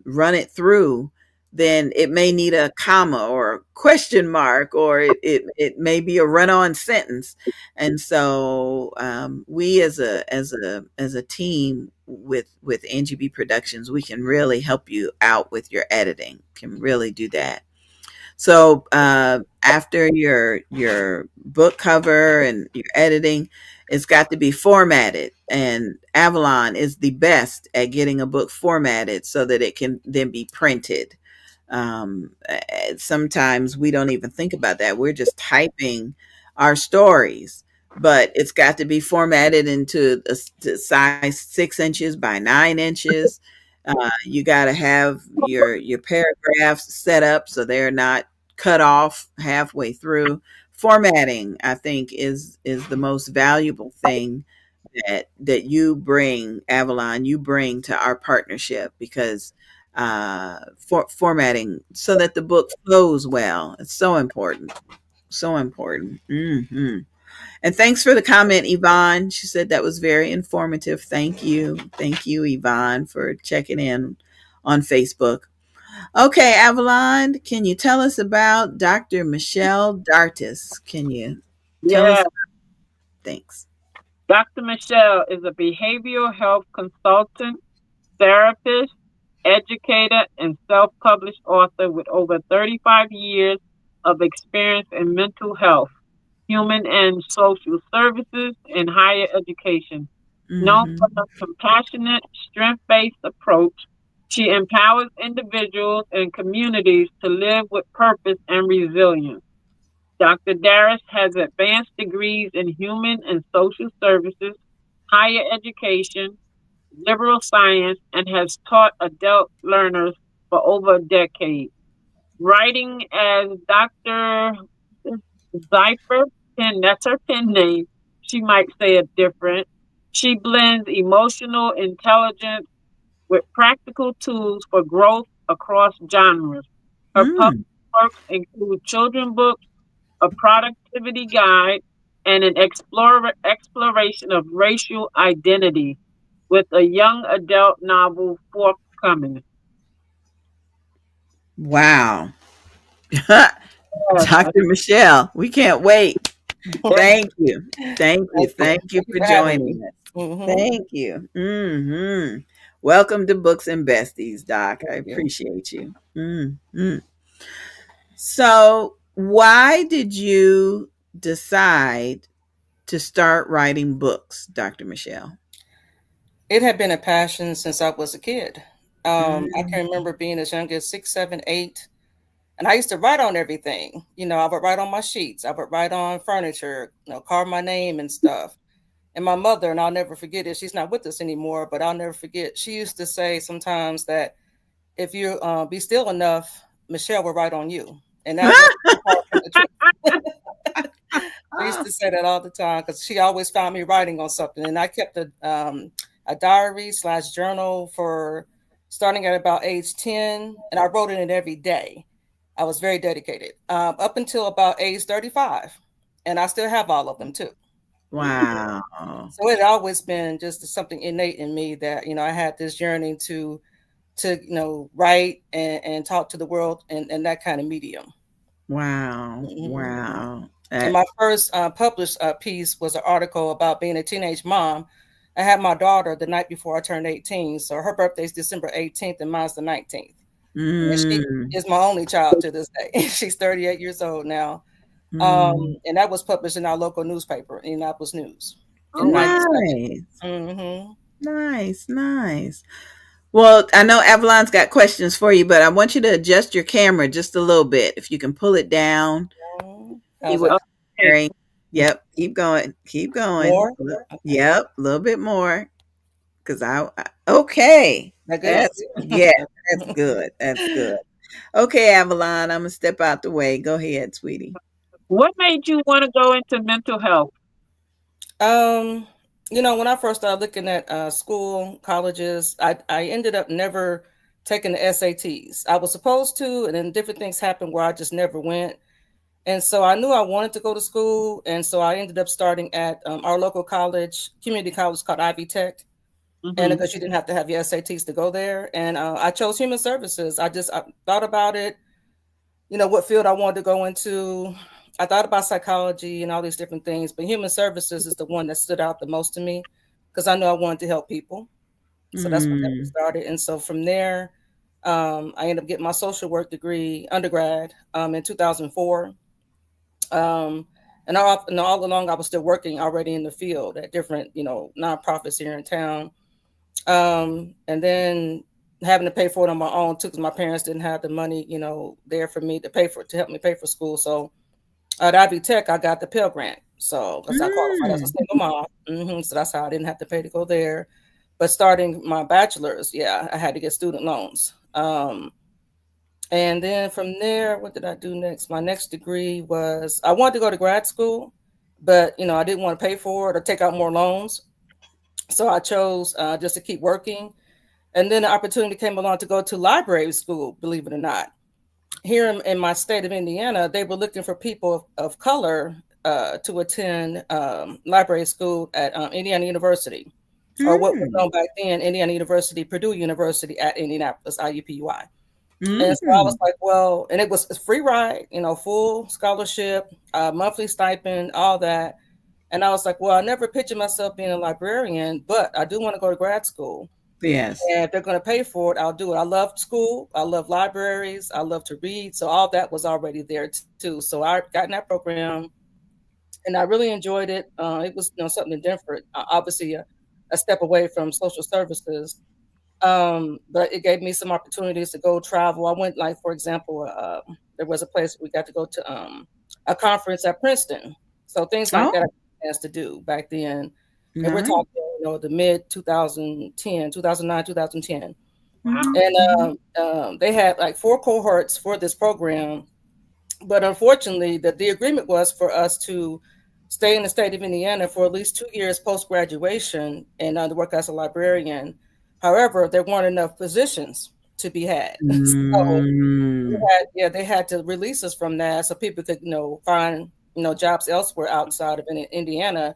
run it through, then it may need a comma or a question mark, or it may be a run-on sentence. And so we as a team with Angie BEE Productions, we can really help you out with your editing, can really do that. So after your book cover and your editing, it's got to be formatted. And Avalon is the best at getting a book formatted so that it can then be printed. Sometimes we don't even think about that. We're just typing our stories, but it's got to be formatted into a size 6 inches by 9 inches. You got to have your paragraphs set up so they're not cut off halfway through. Formatting, I think, is the most valuable thing that you bring, Avalon, you bring to our partnership, because formatting so that the book flows well. It's so important. So important. And thanks for the comment, Yvonne. She said that was very informative. Thank you. Thank you, Yvonne, for checking in on Facebook. Okay, Avalon, can you tell us about Dr. Michelle Dartis? Can you tell Yeah, us? Thanks. Dr. Michelle is a behavioral health consultant, therapist, educator, and self published author with over 35 years of experience in mental health, human and social services, and higher education. Known for Hmm. her compassionate, strength based approach, she empowers individuals and communities to live with purpose and resilience. Dr. Darris has advanced degrees in human and social services, higher education, liberal science, and has taught adult learners for over a decade. Writing as Dr. Zypher, that's her pen name. She might say it different. She blends emotional intelligence with practical tools for growth across genres. Her published Mm. works include children books, a productivity guide, and an exploration of racial identity, with a young adult novel forthcoming. Wow. Yes, Dr. Michelle, we can't wait. yes, Thank you. Thank you. Thank you. Thank you Thank you for for having me. joining us. Hmm. Thank you. Welcome to Books and Besties, Doc. I Thank you. appreciate you. So, why did you decide to start writing books, Dr. Michelle? It had been a passion since I was a kid. I Mm. can remember being as young as 6, 7, 8, and I used to write on everything. I would write on my sheets. I would write on furniture. Carve my name and stuff. And my mother, and I'll never forget it. She's not with us anymore, but I'll never forget. She used to say sometimes that if you be still enough, Michelle will write on you, and that was far from the truth. She used to say that all the time because she always found me writing on something, and I kept a diary slash journal for starting at about age 10, and I wrote in it every day. I was very dedicated up until about age 35, and I still have all of them too. Wow. So it had always been just something innate in me that I had this yearning to to, write and talk to the world and that kind of medium. Wow. Mhm. Wow. And my first published piece was an article about being a teenage mom. I had my daughter the night before I turned 18. So her birthday is December 18th and mine's the 19th. And she is my only child to this day. She's 38 years old now. And that was published in our local newspaper, Indianapolis News, in Nice. 97. Nice, nice. Well, I know Avalon's got questions for you, but I want you to adjust your camera just a little bit. If you can pull it down. See what Okay. Yep, keep going. Keep going. More? Yep, a little bit more. Because okay. That's good. That's good. Okay, Avalon, I'm gonna step out the way. Go ahead, sweetie. What made you want to go into mental health? When I first started looking at school, colleges, I ended up never taking the SATs. I was supposed to, and then different things happened where I just never went. And so I knew I wanted to go to school. And so I ended up starting at our local college, community college called Ivy Tech. And because you didn't have to have your SATs to go there. And I chose human services. I thought about it, what field I wanted to go into. I thought about psychology and all these different things, but human services is the one that stood out the most to me because I know I wanted to help people. So that's what got me started. And so from there, I ended up getting my social work degree, undergrad, in 2004. And all along, I was still working already in the field at different, nonprofits here in town. And then having to pay for it on my own too, because my parents didn't have the money, there for me to help me pay for school. So at Ivy Tech, I got the Pell Grant. So because I qualified as a single mom. So that's how I didn't have to pay to go there. But starting my bachelor's, I had to get student loans. And then from there, what did I do next? My next degree was, I wanted to go to grad school, but, I didn't want to pay for it or take out more loans. So I chose just to keep working. And then the opportunity came along to go to library school, believe it or not. Here in my state of Indiana, they were looking for people of color to attend library school at Indiana University, or what was known back then, Indiana University, Purdue University at Indianapolis, IUPUI. And so I was like, well, and it was a free ride, full scholarship, monthly stipend, all that. And I was like, well, I never pictured myself being a librarian, but I do want to go to grad school. Yes. And if they're going to pay for it, I'll do it. I love school. I love libraries. I love to read. So all that was already there too. So I got in that program and I really enjoyed it. It was something different, obviously a step away from social services. But it gave me some opportunities to go travel. I went, like, for example, there was a place we got to go to a conference at Princeton. So things like that I had to do back then. And we're talking, the mid 2010, 2009, 2010. And they had like 4 cohorts for this program. But unfortunately, the agreement was for us to stay in the state of Indiana for at least 2 years post-graduation and to work as a librarian. However, there weren't enough positions to be had. So they had to release us from that so people could, find, jobs elsewhere outside of Indiana.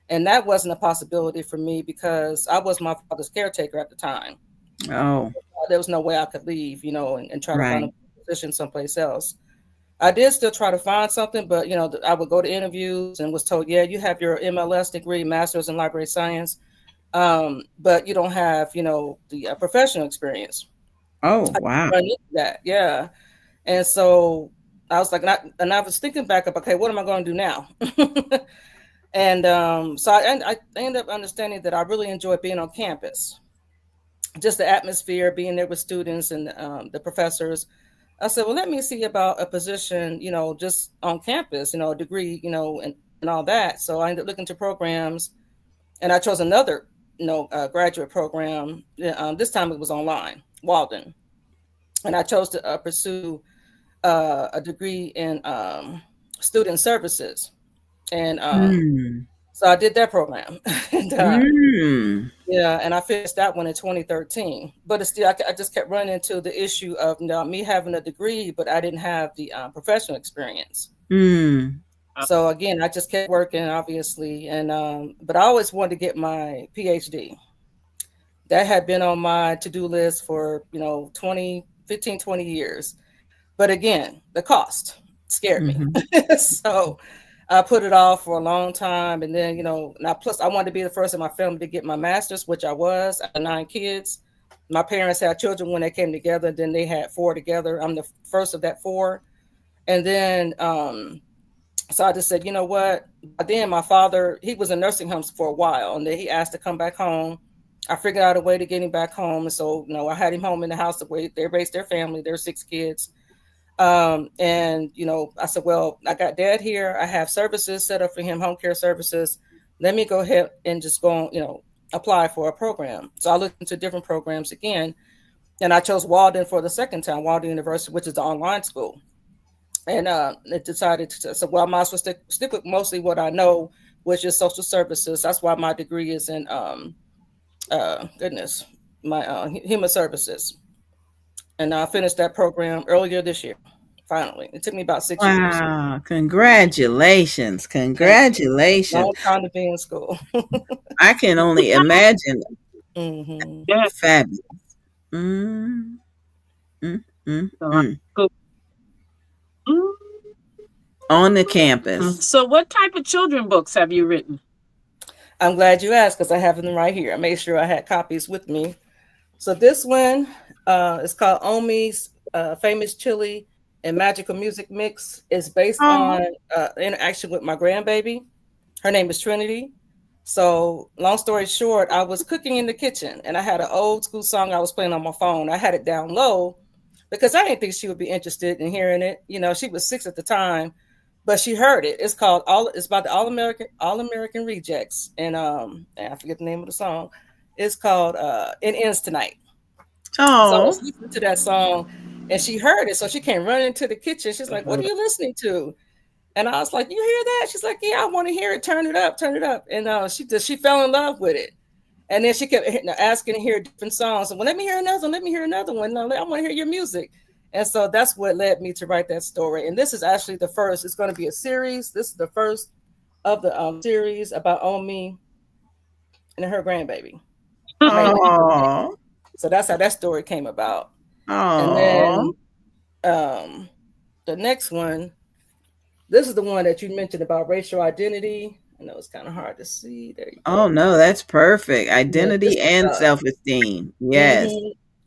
And that wasn't a possibility for me because I was my father's caretaker at the time. Oh. There was no way I could leave, and try to find a position someplace else. I did still try to find something, but, I would go to interviews and was told, yeah, you have your MLS degree, master's in library science, but you don't have, the professional experience. Oh, wow. I need that. Yeah. And so I was like, and I was thinking back up, okay, what am I going to do now? And so I ended up understanding that I really enjoyed being on campus, just the atmosphere, being there with students and the professors. I said, well, let me see about a position, just on campus, a degree, and all that. So I ended up looking to programs and I chose another, graduate program. This time it was online, Walden. And I chose to pursue a degree in student services. And so I did that program. And, and I finished that one in 2013. But it's still, I just kept running into the issue of me having a degree, but I didn't have the professional experience. So again, I just kept working, obviously, and but I always wanted to get my PhD. That had been on my to-do list for, 20 years. But again, the cost scared me. Mhm. So I put it off for a long time. And then, now plus I wanted to be the first in my family to get my master's, which I was. I had 9 kids. My parents had children when they came together. Then they had 4 together. I'm the first of that 4. And then, so I just said, you know what? But then my father, he was in nursing homes for a while, and then he asked to come back home. I figured out a way to get him back home. And so, I had him home in the house the way they raised their family. Their 6 kids. And, I said, well, I got dad here. I have services set up for him, home care services. Let me go ahead and just go, apply for a program. So I looked into different programs again, and I chose Walden for the second time, Walden University, which is the online school. And it decided to say, well, I might as well stick with mostly what I know, which is social services. That's why my degree is in, my human services. And I finished that program earlier this year. Finally, it took me about 6 years. Wow. Congratulations. Thank you. Congratulations. Long time to be in school. I can only imagine. Hmm. Yeah. Fabulous. Mm, mm, mm, So, I mm. go- Mm. On the campus. So what type of children books have you written? I'm glad you asked because I have them right here. I made sure I had copies with me. So this one is called Omi's Famous Chili and Magical Music Mix. It's based Oh, on interaction with my grandbaby. Her name is Trinity. So long story short, I was cooking in the kitchen and I had an old school song I was playing on my phone. I had it down low because I didn't think she would be interested in hearing it. She was 6 at the time, but she heard it. It's about the All American Rejects, and I forget the name of the song. It's called It Ends Tonight. So I oh. was listening to that song and she heard it. So she came running into the kitchen. She's like, "What are you listening to?" And I was like, "You hear that?" She's like, "Yeah, I want to hear it. Turn it up, turn it up." And she fell in love with it. And then she kept asking to hear different songs. And, well, let me hear another one. Let me hear another one. No, I want to hear your music. And so that's what led me to write that story. And this is actually the first. It's going to be a series. This is the first of the series about Omi and her grandbaby. Mainly. Oh. So that's how that story came about. And Oh. then the next one, this is the one that you mentioned about racial identity. I know it's kind of hard to see. There you Oh go. no, that's perfect. Yeah, this Identity is and self-esteem. Yes.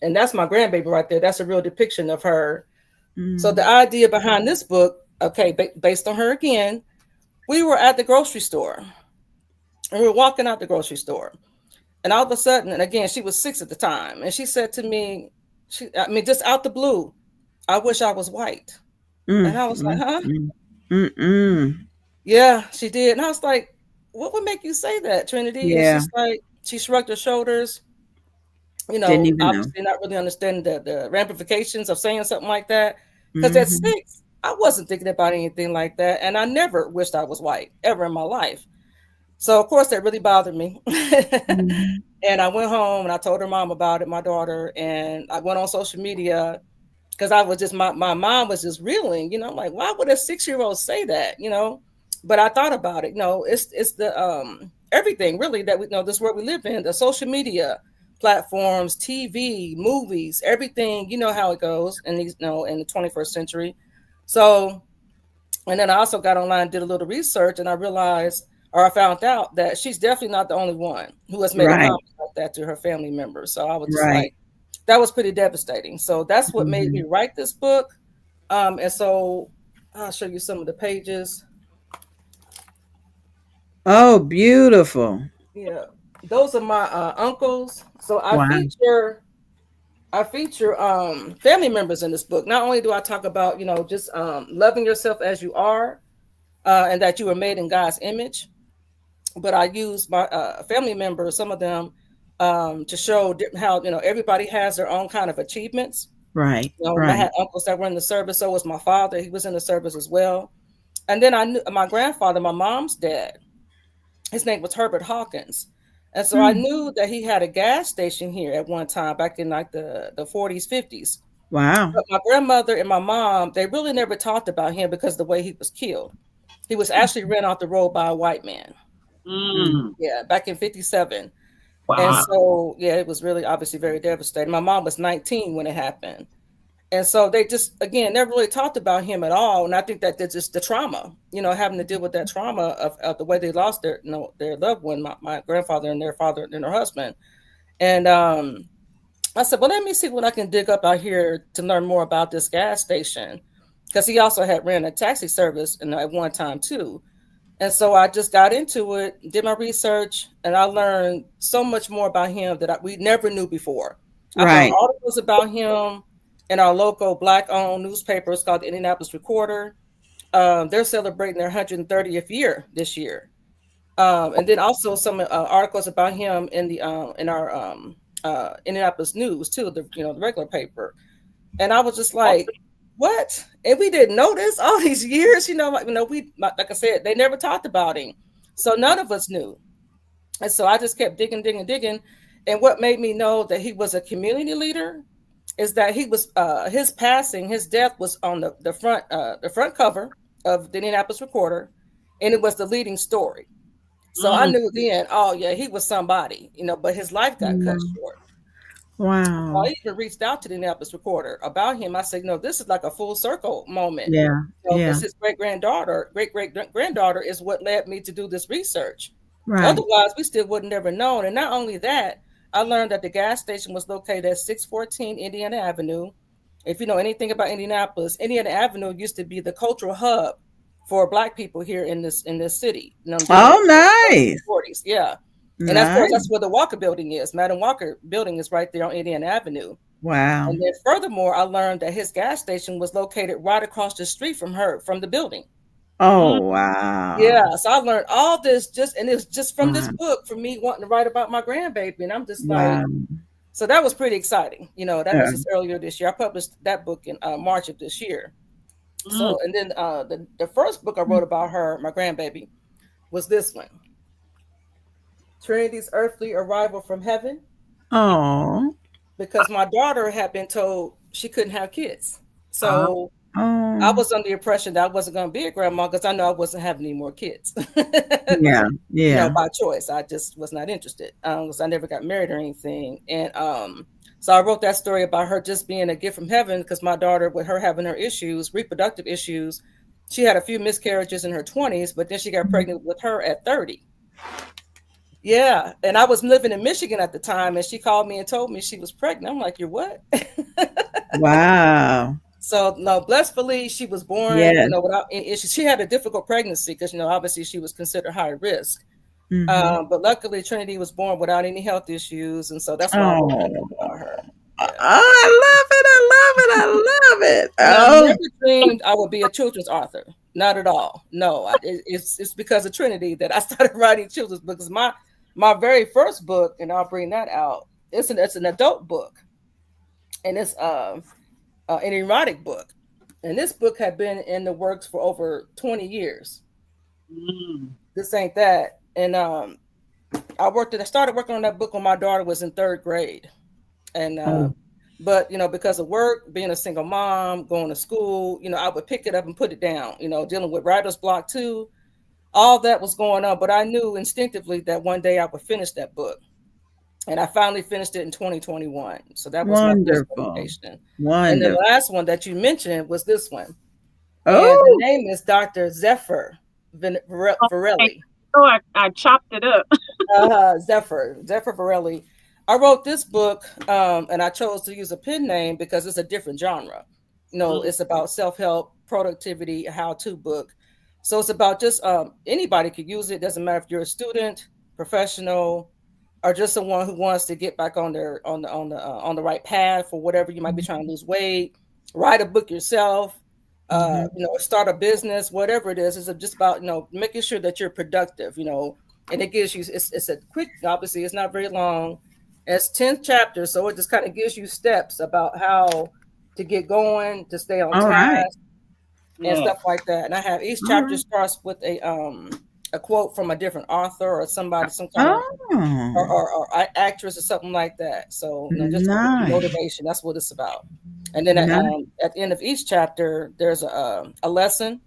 and that's my grandbaby right there. That's a real depiction of her. So the Mm. idea behind this book, okay, based on her again, we were at the grocery store and we were walking out the grocery store, and all of a sudden, and again, she was 6 at the time, and she said to me, just out the blue, "I wish I was white." And Mm, I was like, mm, "Huh?" mm, mm, mm. Yeah, she did. And I was like, "What would make you say that, Trinity?" And Yeah, she's like, she shrugged her shoulders, didn't even know. obviously not really understanding the ramifications of saying something like that. Because at Mhm, 6, I wasn't thinking about anything like that. And I never wished I was white ever in my life. So, of course, that really bothered me. mhm, And I went home and I told her mom about it, my daughter, and I went on social media because I was just my mom was just reeling, I'm like, why would a 6-year-old say that? But I thought about it, it's the everything really that we know this world we live in, the social media platforms, TV, movies, everything, how it goes in these, in the 21st century. So, and then I also got online, did a little research, and I realized, or I found out that she's definitely not the only one who has made a right, comment like that to her family members. So I was just right. like, that was pretty devastating. So that's what made me Mhm. write this book. And so I'll show you some of the pages. Oh, beautiful. Yeah, those are my uncles. So Wow. I feature family members in this book. Not only do I talk about just loving yourself as you are, and that you were made in God's image, but I use my family members, some of them, to show how everybody has their own kind of achievements. Right, I right. had uncles that were in the service. So was my father. He was in the service as well. And then I knew my grandfather, my mom's dad. His name was Herbert Hawkins. And so I Mm. knew that he had a gas station here at one time back in like the 40s, 50s. Wow. But my grandmother and my mom, they really never talked about him because of the way he was killed. He was actually ran off the road by a white man. Mm. Mm. Yeah, back in 57. And Wow. so, yeah, it was really obviously very devastating. My mom was 19 when it happened. And so they just, again, never really talked about him at all. And I think that that's just the trauma, having to deal with that trauma of the way they lost their, their loved one, my grandfather and their father and their husband. And I said, well, let me see what I can dig up out here to learn more about this gas station. Because he also had ran a taxi service at one time too. And so I just got into it, did my research, and I learned so much more about him that we never knew before. I found Right. articles about him in our local Black-owned newspaper. It's called the Indianapolis Recorder. They're celebrating their 130th year this year. And then also some articles about him in our Indianapolis News too, the regular paper. And I was just like, what? And we didn't know this all these years, like I said, they never talked about him. So none of us knew. And so I just kept digging. And what made me know that he was a community leader is that he was his death was on the front cover of the Indianapolis Recorder, and it was the leading story. So I knew then, oh yeah, he was somebody, but his life got cut short. Wow. I even reached out to the Indianapolis Recorder about him. I said, this is like a full circle moment. Yeah. Because his great great granddaughter is what led me to do this research. Right. Otherwise, we still would have never known. And not only that, I learned that the gas station was located at 614 Indiana Avenue. If you know anything about Indianapolis, Indiana Avenue used to be the cultural hub for Black people here in this city. Oh, nice. 40s, yeah. And Nice. that's where the Walker Building is. Madam Walker Building is right there on Indiana Avenue. Wow. And then furthermore, I learned that his gas station was located right across the street from the building. Oh, wow. Yeah. So I learned all this and it was just from this book, for me wanting to write about my grandbaby. And I'm just like, so that was pretty exciting. That was just earlier this year. I published that book in March of this year. So, and then the first book I wrote about her, my grandbaby, was this one. Trinity's Earthly Arrival from Heaven. Oh. Because my daughter had been told she couldn't have kids. So I was under the impression that I wasn't going to be a grandma because I know I wasn't having any more kids. Yeah. By choice. I just was not interested because I never got married or anything. And so I wrote that story about her just being a gift from heaven because my daughter, with her having her issues, reproductive issues, she had a few miscarriages in her 20s, but then she got pregnant with her at 30. Yeah. And I was living in Michigan at the time, and she called me and told me she was pregnant. I'm like, you're what? Wow. So no, blissfully, she was born, without any issues. She had a difficult pregnancy because, obviously she was considered high risk. But luckily Trinity was born without any health issues. And so that's why I wrote about her. Yeah. Oh, I love it. I never dreamed I would be a children's author. Not at all. No, it's because of Trinity that I started writing children's books. My very first book, and I'll bring that out. It's an adult book, and it's an erotic book. And this book had been in the works for over 20 years. This ain't that. And I started working on that book when my daughter was in 3rd grade. And but because of work, being a single mom, going to school, I would pick it up and put it down, dealing with writer's block too. All that was going on, but I knew instinctively that one day I would finish that book. And I finally finished it in 2021. So that was wonderful. My publication. Wonderful. And the last one that you mentioned was this one. And the name is Dr. Zephyr Varelli. Oh, I chopped it up. Zephyr Varelli. I wrote this book, and I chose to use a pen name because it's a different genre. It's about self-help, productivity, a how-to book. So it's about just anybody could use it. Doesn't matter if you're a student, professional, or just someone who wants to get back on the right path or whatever. You might be trying to lose weight, write a book yourself, start a business, whatever it is. It's just about making sure that you're productive. And it gives you it's a quick. Obviously, it's not very long. It's 10 chapters, so it just kind of gives you steps about how to get going, to stay on task. And stuff like that. And I have each chapter starts with a quote from a different author or somebody, some kind of or actress or something like that. So just motivation. That's what it's about. And then at the end of each chapter, there's a lesson,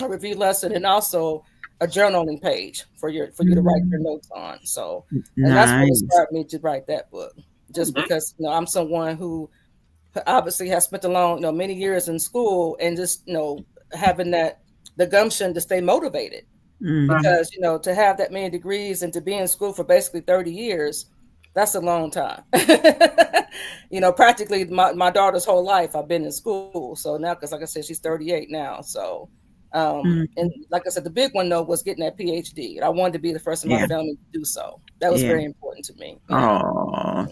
a review lesson, and also journaling page for you to write your notes on. So, and that's what Nice. inspired me to write that book, just because I'm someone who obviously has spent many years in school, and just having the gumption to stay motivated, because to have that many degrees and to be in school for basically 30 years, that's a long time. Practically my daughter's whole life I've been in school. So now, because like I said, she's 38 now. So and like I said, the big one though was getting that PhD. And I wanted to be the first in my family to do so. That was very important to me. Oh,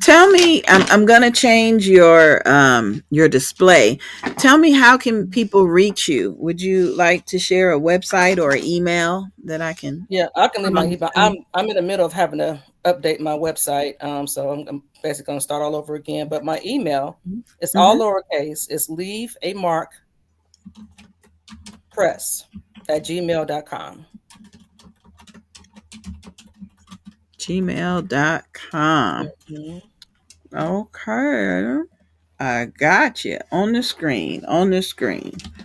tell me, I'm gonna change your display. Tell me, how can people reach you? Would you like to share a website or an email that I can? Yeah, I can leave my email. I'm in the middle of having to update my website, so I'm basically going to start all over again. But my email is all lowercase. It's leaveamarkpress@gmail.com. gmail.com. Okay. I got you on the screen.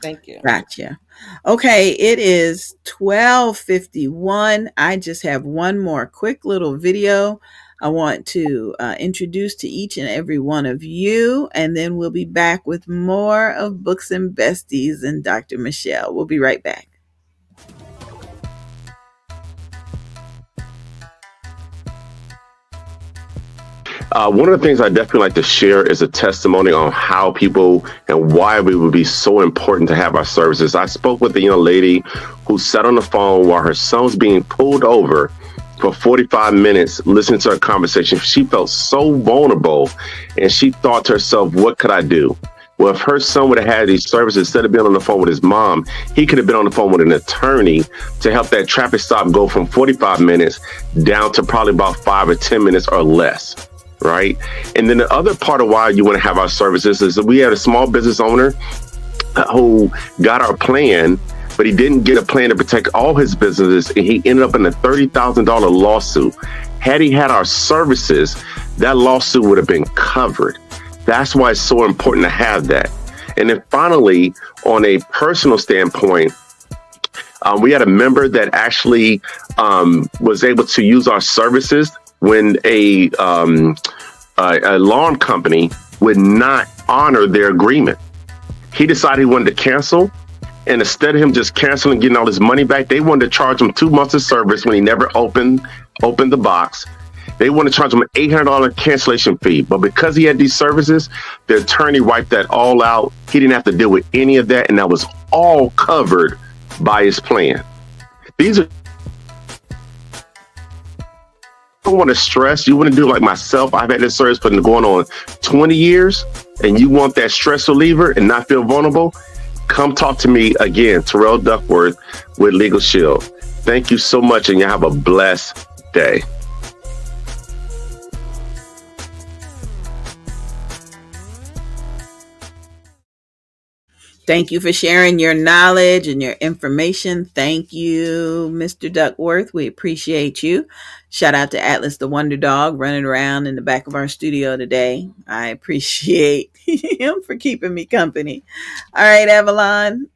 Thank you. Gotcha. Okay, it is 12:51. I just have one more quick little video I want to introduce to each and every one of you, and then we'll be back with more of Books and Besties and Dr. Michelle. We'll be right back. One of the things I definitely like to share is a testimony on how people and why we would be so important to have our services. I spoke with a young lady who sat on the phone while her son was being pulled over for 45 minutes, listening to her conversation. She felt so vulnerable, and she thought to herself, what could I do? Well, if her son would have had these services, instead of being on the phone with his mom, he could have been on the phone with an attorney to help that traffic stop go from 45 minutes down to probably about 5 or 10 minutes or less. Right. And then the other part of why you want to have our services is that we had a small business owner who got our plan, but he didn't get a plan to protect all his businesses. And he ended up in a $30,000 lawsuit. Had he had our services, that lawsuit would have been covered. That's why it's so important to have that. And then finally, on a personal standpoint, we had a member that actually was able to use our services when a alarm company would not honor their agreement. He decided he wanted to cancel, and instead of him just canceling and getting all his money back, they wanted to charge him 2 months of service when he never opened the box. They wanted to charge him an $800 cancellation fee, but because he had these services, the attorney wiped that all out. He didn't have to deal with any of that, and that was all covered by his plan. These are don't want to stress. You want to do like myself. I've had this service for going on 20 years, and you want that stress reliever and not feel vulnerable. Come talk to me again, Terrell Duckworth with Legal Shield. Thank you so much, and you have a blessed day. Thank you for sharing your knowledge and your information. Thank you, Mr. Duckworth. We appreciate you. Shout out to Atlas the Wonder Dog running around in the back of our studio today. I appreciate him for keeping me company. All right, Avalon,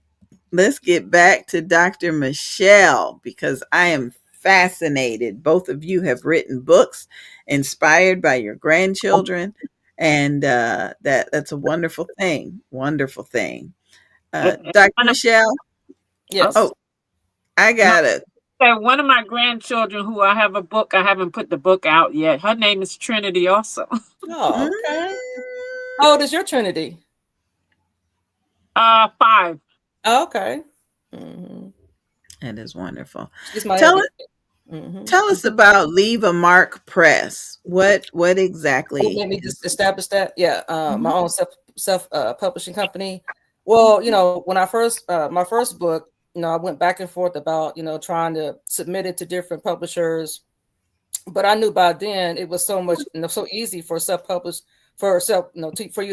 let's get back to Dr. Michelle, because I am fascinated. Both of you have written books inspired by your grandchildren, and that's a wonderful thing. Wonderful thing. Dr. Michelle? Yes. Oh, I got it. One of my grandchildren who I have a book, I haven't put the book out yet. Her name is Trinity also. Oh, okay. How old is your Trinity? 5. Oh, okay. That is wonderful. Tell us about Leave a Mark Press. What exactly? Let me just establish that. Yeah, my own self publishing company. Well, when I first my first book, I went back and forth about trying to submit it to different publishers, but I knew by then it was so much so easy for you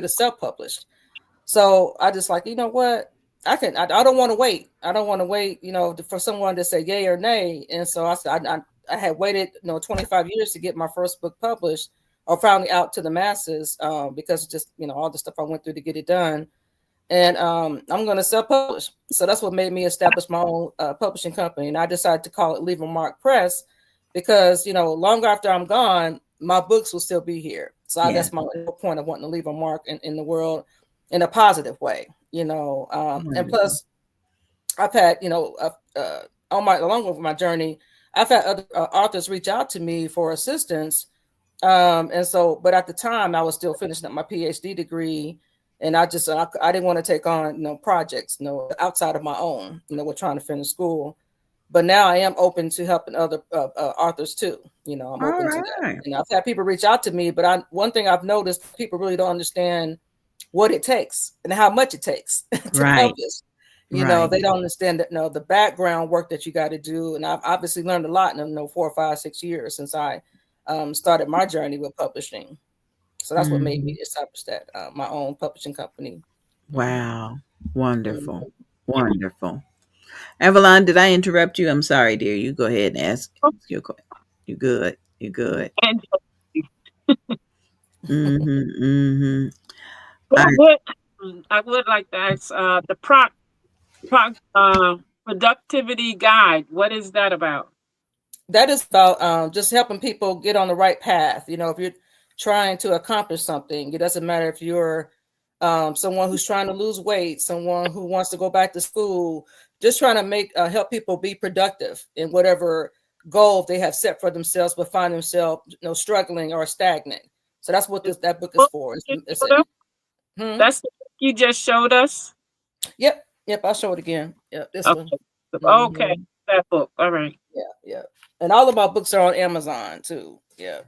to self-publish. So I just like, what, I don't want to wait. I don't want to wait, for someone to say yay or nay. And so I had waited 25 years to get my first book published or finally out to the masses, because just all the stuff I went through to get it done. and I'm going to self-publish. So that's what made me establish my own publishing company. And I decided to call it Leave a Mark Press because, you know, long after I'm gone, my books will still be here. So that's my point of wanting to leave a mark in the world in a positive way, you know. And plus, I've had, you know, along with my journey, I've had other authors reach out to me for assistance. And so, but at the time I was still finishing up my PhD degree, and I didn't want to take on, you know, projects, you know, outside of my own, you know, we're trying to finish school. But now I am open to helping other authors too. You know, I'm open to that. And I've had people reach out to me, but one thing I've noticed, people really don't understand what it takes and how much it takes to publish. You know, they don't understand that, the background work that you got to do. And I've obviously learned a lot in 4 or 5, 6 years since I started my journey with publishing. So that's what made me establish that my own publishing company. Wow. Wonderful. Wonderful. Avalon, did I interrupt you? I'm sorry, dear. You go ahead and ask your question. You good. You good. I would like to ask the productivity guide. What is that about? That is about just helping people get on the right path. You know, if you're trying to accomplish something, it doesn't matter if you're someone who's trying to lose weight, someone who wants to go back to school, just trying to help people be productive in whatever goal they have set for themselves, but find themselves, struggling or stagnant. So that's what that book is for. That's the book you just showed us. Yep. I'll show it again. Yep, this one. Okay, that book. All right. Yeah. And all of my books are on Amazon too. Yeah.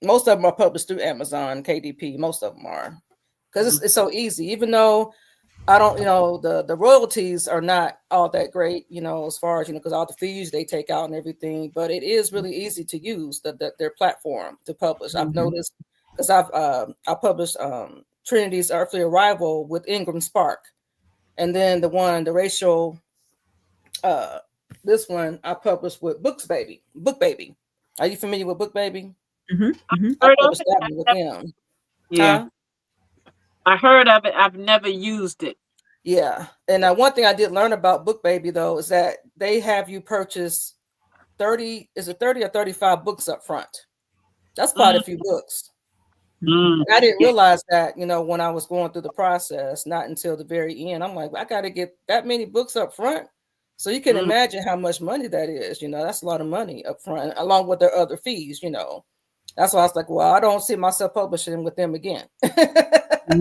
Most of them are published through Amazon, KDP. Most of them are, because it's so easy. Even though I don't, the royalties are not all that great, as far as, because all the fees they take out and everything. But it is really easy to use their platform to publish. I've noticed, because I published Trinity's Earthly Arrival with Ingram Spark, and then the racial. This one I published with Book Baby. Are you familiar with Book Baby? I published that one with them. Yeah. I heard of it. I've never used it. Yeah. And one thing I did learn about Book Baby, though, is that they have you purchase 30 or 35 books up front. That's quite a few books. I didn't realize that, when I was going through the process, not until the very end. I'm like, I got to get that many books up front. So you can imagine how much money that is. That's a lot of money up front, along with their other fees. That's why I was like, well, I don't see myself publishing with them again. At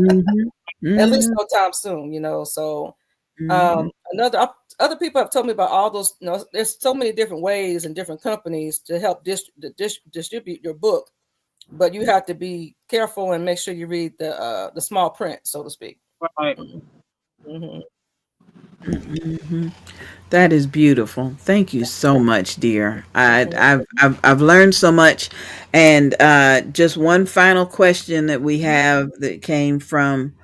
least no time soon. So other people have told me about all those. There's so many different ways and different companies to help distribute your book, but you have to be careful and make sure you read the small print, so to speak. Right. That is beautiful. Thank you so much, dear. I've learned so much. And just one final question that we have that came from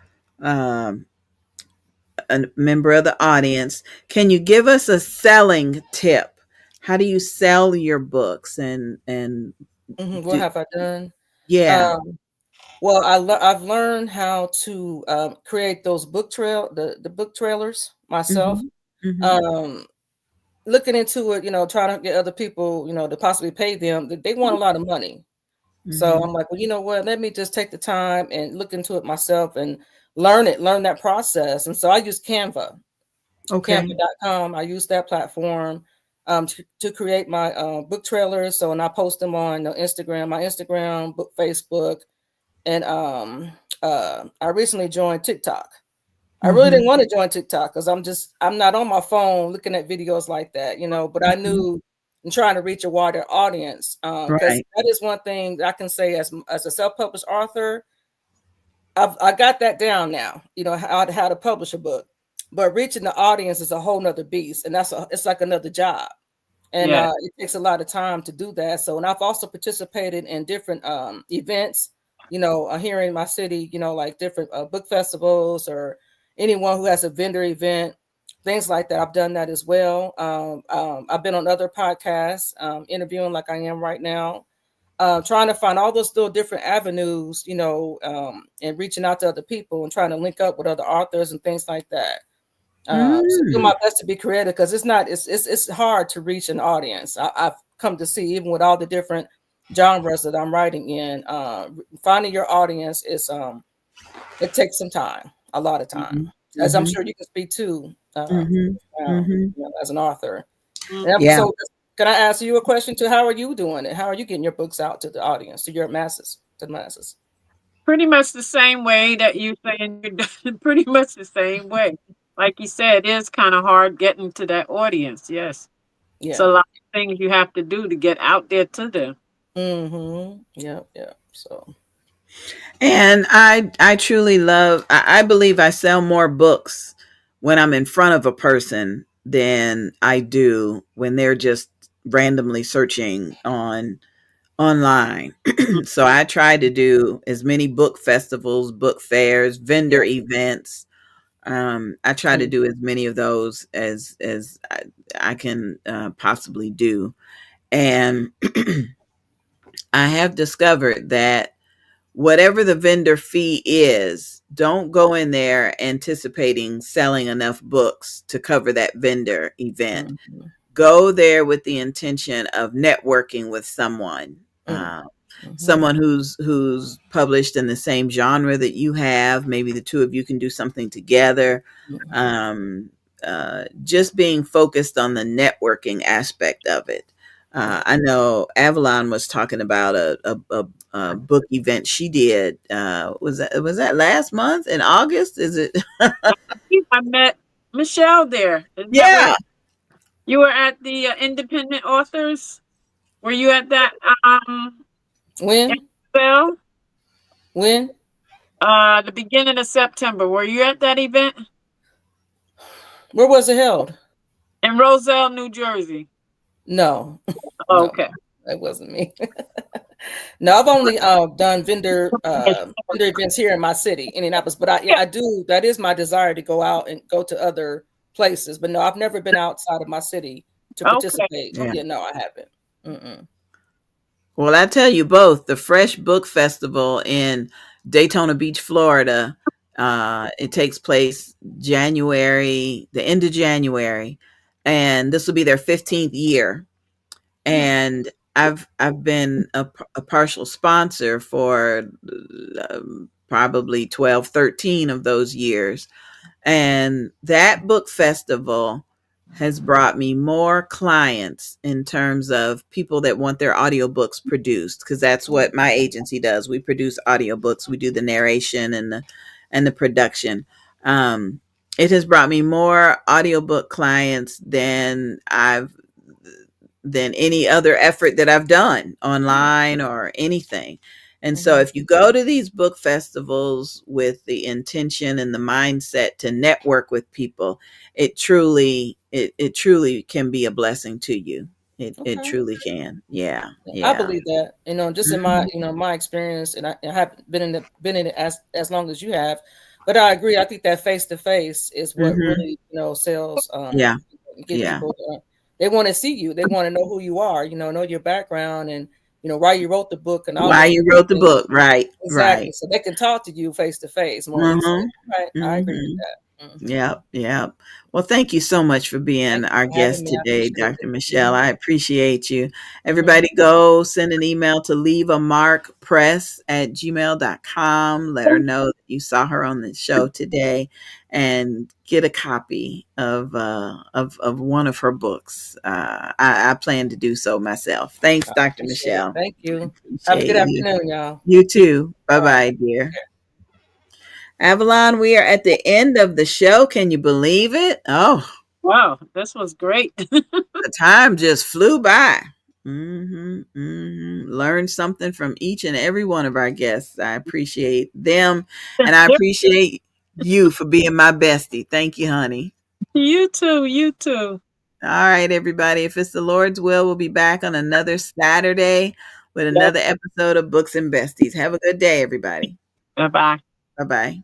a member of the audience. Can you give us a selling tip? How do you sell your books? And what have I done? Yeah. Well, I've learned how to create those the book trailers myself. Looking into it, trying to get other people, to possibly pay them. They want a lot of money. So I'm like, well, you know what? Let me just take the time and look into it myself and learn that process. And so I use Canva. Canva.com. I use that platform to create my book trailers. So, and I post them on Instagram, my Instagram, book, Facebook. And I recently joined TikTok. I really didn't want to join TikTok because I'm not on my phone looking at videos like that, but I knew I'm trying to reach a wider audience. Because that is one thing I can say as a self-published author, I got that down now, how to publish a book. But reaching the audience is a whole nother beast. And it's like another job. And it takes a lot of time to do that. So, and I've also participated in different events, here in my city, like different book festivals or anyone who has a vendor event, things like that. I've done that as well. I've been on other podcasts, interviewing like I am right now. trying to find all those little different avenues, you know, and reaching out to other people and trying to link up with other authors and things like that. So do my best to be creative, because it's hard to reach an audience. I've come to see, even with all the different genres that I'm writing in, finding your audience is it takes some time, a lot of time, as I'm sure you can speak to, you know, as an author. And Yeah. so, can I ask you a question too? How are you doing it? How are you getting your books out to the audience, to your masses, to the masses? Pretty much the same way that you're saying you're doing, pretty much the same way. Like you said, it is kind of hard getting to that audience. Yes. It's a Yeah. lot of things you have to do to get out there to them. Yeah. Yeah. So. And I truly love, I believe I sell more books when I'm in front of a person than I do when they're just randomly searching online. So I try to do as many book festivals, book fairs, vendor events. I try to do as many of those as I can possibly do. And I have discovered that whatever the vendor fee is, don't go in there anticipating selling enough books to cover that vendor event. Go there with the intention of networking with someone, someone who's published in the same genre that you have. Maybe the two of you can do something together. Just being focused on the networking aspect of it. I know Avalon was talking about a book event she did. Was that last month in August? Is it? I met Michelle there. Isn't that Yeah. right? You were at the independent authors. Were you at that? When? Well, When? the beginning of September. Were you at that event Where was it held? in Roselle, New Jersey? No. Oh, No, okay. that wasn't me. No, I've only done vendor events here in my city, Indianapolis. But I do. That is my desire, to go out and go to other places. But no, I've never been outside of my city to Okay. participate. Yeah. Yeah, no, I haven't. Well, I tell you both, the Fresh Book Festival in Daytona Beach, Florida, it takes place the end of January, and this will be their 15th year. And I've been a partial sponsor for probably 12, 13 of those years. And that book festival has brought me more clients in terms of people that want their audiobooks produced, because that's what my agency does. We produce audiobooks. We do the narration and the production. It has brought me more audiobook clients than any other effort that I've done online or anything. And so if you go to these book festivals with the intention and the mindset to network with people, it truly can be a blessing to you. It truly can. Yeah. I believe that, just in my, my experience, and I haven't been in it as long as you have, but I agree. I think that face to face is what really, sells. Yeah. Get people. They want to see you. They want to know who you are. Know your background, and why you wrote the book, and all why you wrote the book. Right. Exactly. Right. So they can talk to you face to face more easily. Right. I agree with that. Yep. Yep. Well, thank you so much for being our guest today, Dr. Michelle. I appreciate you. Everybody go send an email to leaveamarkpress@gmail.com. Let her know that you saw her on the show today, and get a copy of one of her books. I plan to do so myself. Thanks, Dr. Michelle. Thank you. Have a good afternoon, y'all. You too. Bye-bye, dear. Avalon, we are at the end of the show. Can you believe it? Oh, wow, this was great. The time just flew by. Learned something from each and every one of our guests. I appreciate them, and I appreciate you for being my bestie. Thank you, honey. You too. You too. All right, everybody. If it's the Lord's will, we'll be back on another Saturday with another episode of Books and Besties. Have a good day, everybody. Bye-bye. Bye-bye.